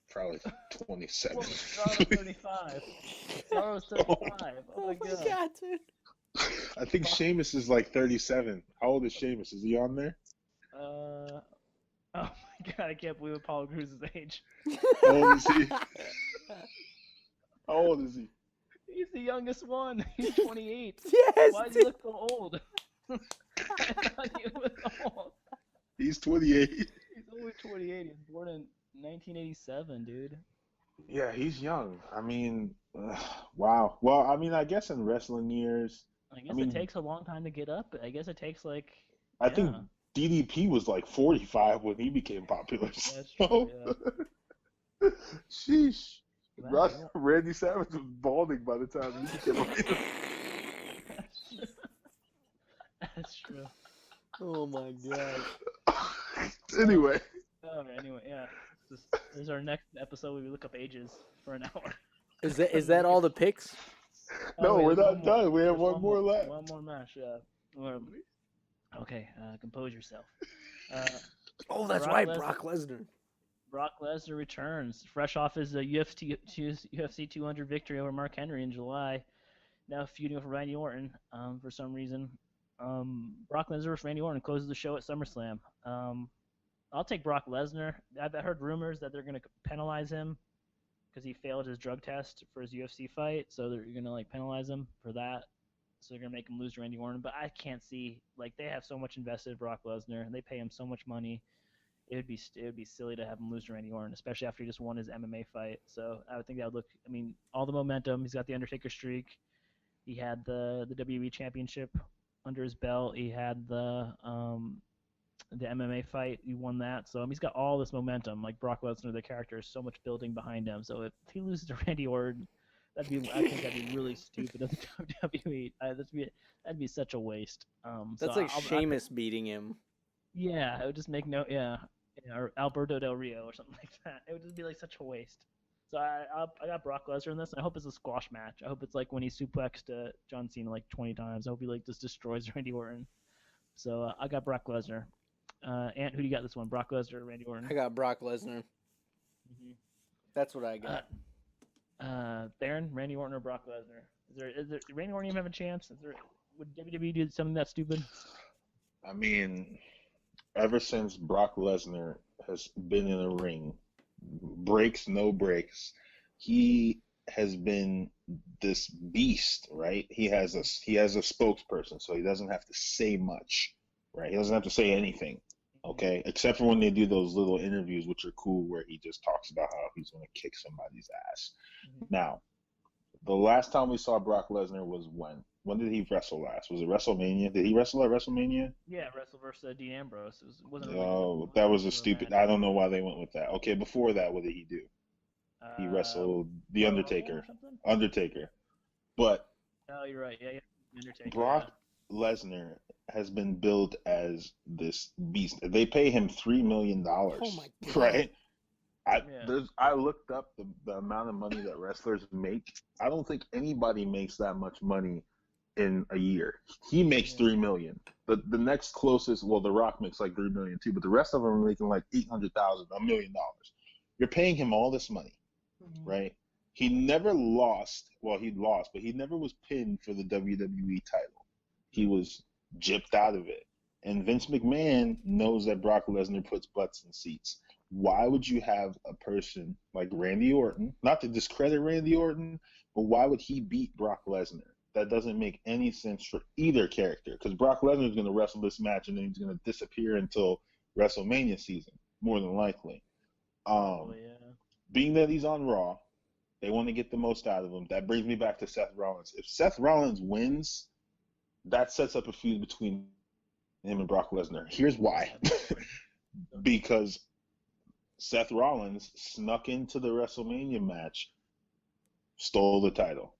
Probably 27. Whoa, Cesaro's 35. Cesaro's 35. Oh my god. dude. I think Sheamus is like 37. How old is Sheamus? Is he on there? Oh my god, I can't believe Apollo Crews' age. How old is he? How old is he? He's the youngest one. He's 28. Yes. Why does he look so old? I thought he was old. He's 28. He's only 28. He was born in 1987, dude. Yeah, he's young. I mean, wow. Well, I mean, I guess in wrestling years, I I guess it mean, takes a long time to get up. I guess it takes like, I think yeah, DDP was like 45 when he became popular. that's true. So, Yeah. sheesh. Wow. You Randy Savage was balding by the time he became a That's true. That's true. Oh my god. Anyway, Oh, anyway, yeah. This is our next episode where we look up ages for an hour. Is that all the picks? no, wait, we're there's one not more. done. We have There's one more left. One more match. Okay, compose yourself. Oh, that's Brock right, Lesnar. Brock Lesnar. Brock Lesnar returns, fresh off his UFC 200 victory over Mark Henry in July. Now feuding with Randy Orton for some reason. Brock Lesnar versus Randy Orton closes the show at SummerSlam. I'll take Brock Lesnar. I've heard rumors that they're going to penalize him because he failed his drug test for his UFC fight, so they're going to like penalize him for that. So they're going to make him lose to Randy Orton. But I can't see, like, they have so much invested in Brock Lesnar, and they pay him so much money. It would be silly to have him lose to Randy Orton, especially after he just won his MMA fight. So I would think that would look. I mean, all the momentum. He's got the Undertaker streak. He had the WWE Championship under his belt. He had the MMA fight. He won that. So he's got all this momentum. Like Brock Lesnar, the character is so much building behind him. So if he loses to Randy Orton, I think that'd be really stupid of the WWE. That'd be such a waste. That's so like Sheamus beating him. Yeah, it would just make or Alberto Del Rio or something like that. It would just be like such a waste. So I got Brock Lesnar in this, and I hope it's a squash match. I hope it's like when he suplexed John Cena like 20 times. I hope he like just destroys Randy Orton. So I got Brock Lesnar. Ant, who do you got this one? Brock Lesnar or Randy Orton? I got Brock Lesnar. Mm-hmm. That's what I got. Theron, Randy Orton or Brock Lesnar? Is there Randy Orton even have a chance? Would WWE do something that stupid? I mean, ever since Brock Lesnar has been in a ring, breaks, no breaks, he has been this beast, right? He has a spokesperson, so he doesn't have to say much, right? He doesn't have to say anything, okay? Except for when they do those little interviews, which are cool, where he just talks about how he's going to kick somebody's ass. Mm-hmm. Now, the last time we saw Brock Lesnar was when? When did he wrestle last? Was it WrestleMania? Did he wrestle at WrestleMania? Yeah, wrestle versus Dean Ambrose. Wasn't really Oh, good. that was a stupid. I don't know why they went with that. Okay, before that, what did he do? He wrestled The Royal Undertaker. Rumble or something? Undertaker. But Oh, you're right. Yeah. Undertaker. Brock Lesnar has been billed as this beast. They pay him $3 million. Oh my God. Right? Yeah. I looked up the amount of money that wrestlers make. I don't think anybody makes that much money in a year. He makes $3 million. The next closest, well, The Rock makes like $3 million too, but the rest of them are making like $800,000, $1 million. You're paying him all this money, right? He never lost. Well, he lost, but he never was pinned for the WWE title. He was gypped out of it. And Vince McMahon knows that Brock Lesnar puts butts in seats. Why would you have a person like Randy Orton, not to discredit Randy Orton, but why would he beat Brock Lesnar? That doesn't make any sense for either character, because Brock Lesnar is going to wrestle this match and then he's going to disappear until WrestleMania season, more than likely. Being that he's on Raw, they want to get the most out of him. That brings me back to Seth Rollins. If Seth Rollins wins, that sets up a feud between him and Brock Lesnar. Here's why. Because Seth Rollins snuck into the WrestleMania match, stole the title.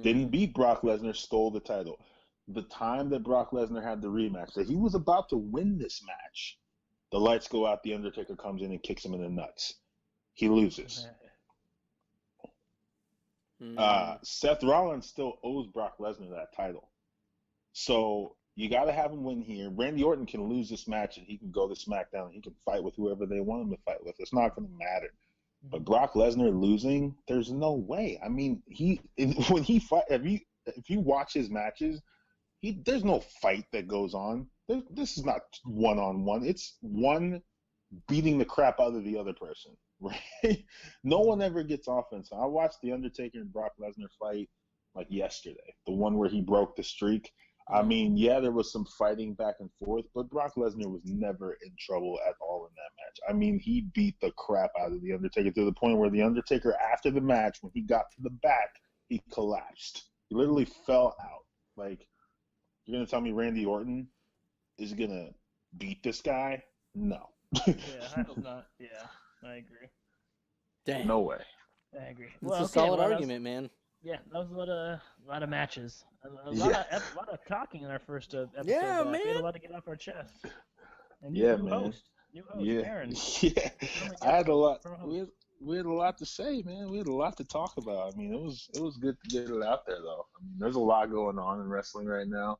Didn't beat Brock Lesnar, stole the title. The time that Brock Lesnar had the rematch, that he was about to win this match, the lights go out, The Undertaker comes in and kicks him in the nuts. He loses. Seth Rollins still owes Brock Lesnar that title. So you got to have him win here. Randy Orton can lose this match and he can go to SmackDown and he can fight with whoever they want him to fight with. It's not going to matter. But Brock Lesnar losing, there's no way. I mean, when he fight, if you watch his matches, there's no fight that goes on. This is not one-on-one. It's one beating the crap out of the other person, right? No one ever gets offense. I watched The Undertaker and Brock Lesnar fight like yesterday, the one where he broke the streak. I mean, yeah, there was some fighting back and forth, but Brock Lesnar was never in trouble at all in that match. I mean, he beat the crap out of The Undertaker to the point where The Undertaker, after the match, when he got to the back, he collapsed. He literally fell out. Like, you're going to tell me Randy Orton is going to beat this guy? No. Yeah, I hope not. Yeah, I agree. Dang. No way. I agree. It's a solid argument, man. Yeah, that was a lot of matches. A lot of talking in our first episode. Yeah, We had man. a lot to get off our chest. And Yeah, new man. host, Yeah. Aaron. Yeah. I had a lot. From We had a lot to say, man. We had a lot to talk about. I mean, it was good to get it out there, though. I mean, there's a lot going on in wrestling right now.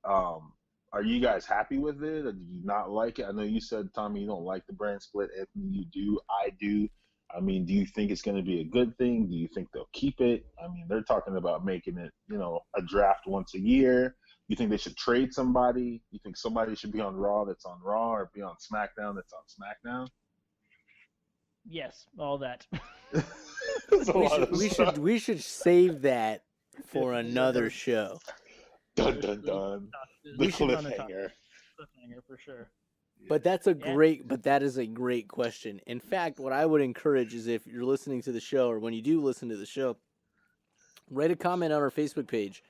Are you guys happy with it, or do you not like it? I know you said, Tommy, you don't like the brand split. Anthony, you do. I do. I mean, do you think it's going to be a good thing? Do you think they'll keep it? I mean, they're talking about making it, a draft once a year. You think they should trade somebody? You think somebody should be on Raw that's on Raw, or be on SmackDown that's on SmackDown? Yes, all that. We should save that for another show. Dun dun dun. The cliffhanger. Cliffhanger for sure. But that is a great question. In fact, what I would encourage is, if you're listening to the show, or when you do listen to the show, write a comment on our Facebook page.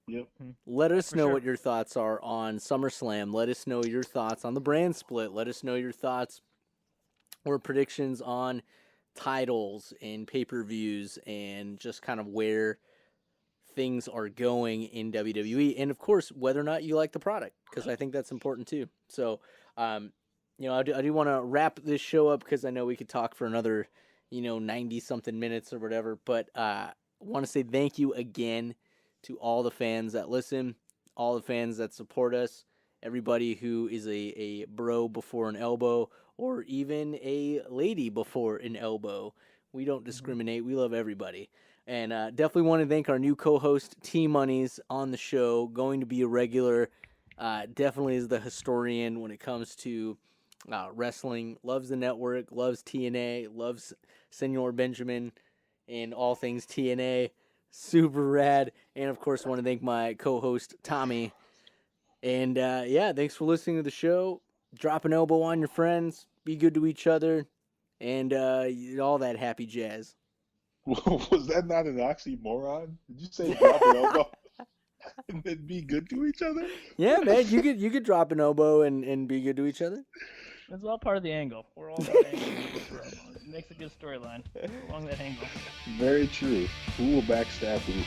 Yep. Let us know what your thoughts are on SummerSlam. Let us know your thoughts on the brand split. Let us know your thoughts or predictions on titles and pay-per-views, and just kind of where things are going in WWE, and of course whether or not you like the product, because I think that's important too. So I do want to wrap this show up, because I know we could talk for another 90 something minutes or whatever, but I want to say thank you again to all the fans that listen, all the fans that support us, everybody who is a bro before an elbow, or even a lady before an elbow. We don't discriminate. We love everybody. And definitely want to thank our new co-host, T-Monies, on the show. Going to be a regular. Definitely is the historian when it comes to wrestling. Loves the network. Loves TNA. Loves Senor Benjamin and all things TNA. Super rad. And, of course, want to thank my co-host, Tommy. And, thanks for listening to the show. Drop an elbow on your friends. Be good to each other. And all that happy jazz. Was that not an oxymoron? Did you say drop an elbow and then be good to each other? Yeah, man, you could drop an elbow and be good to each other. It's all part of the angle. We're all about angle. It makes a good storyline along that angle. Very true. Who will backstab who?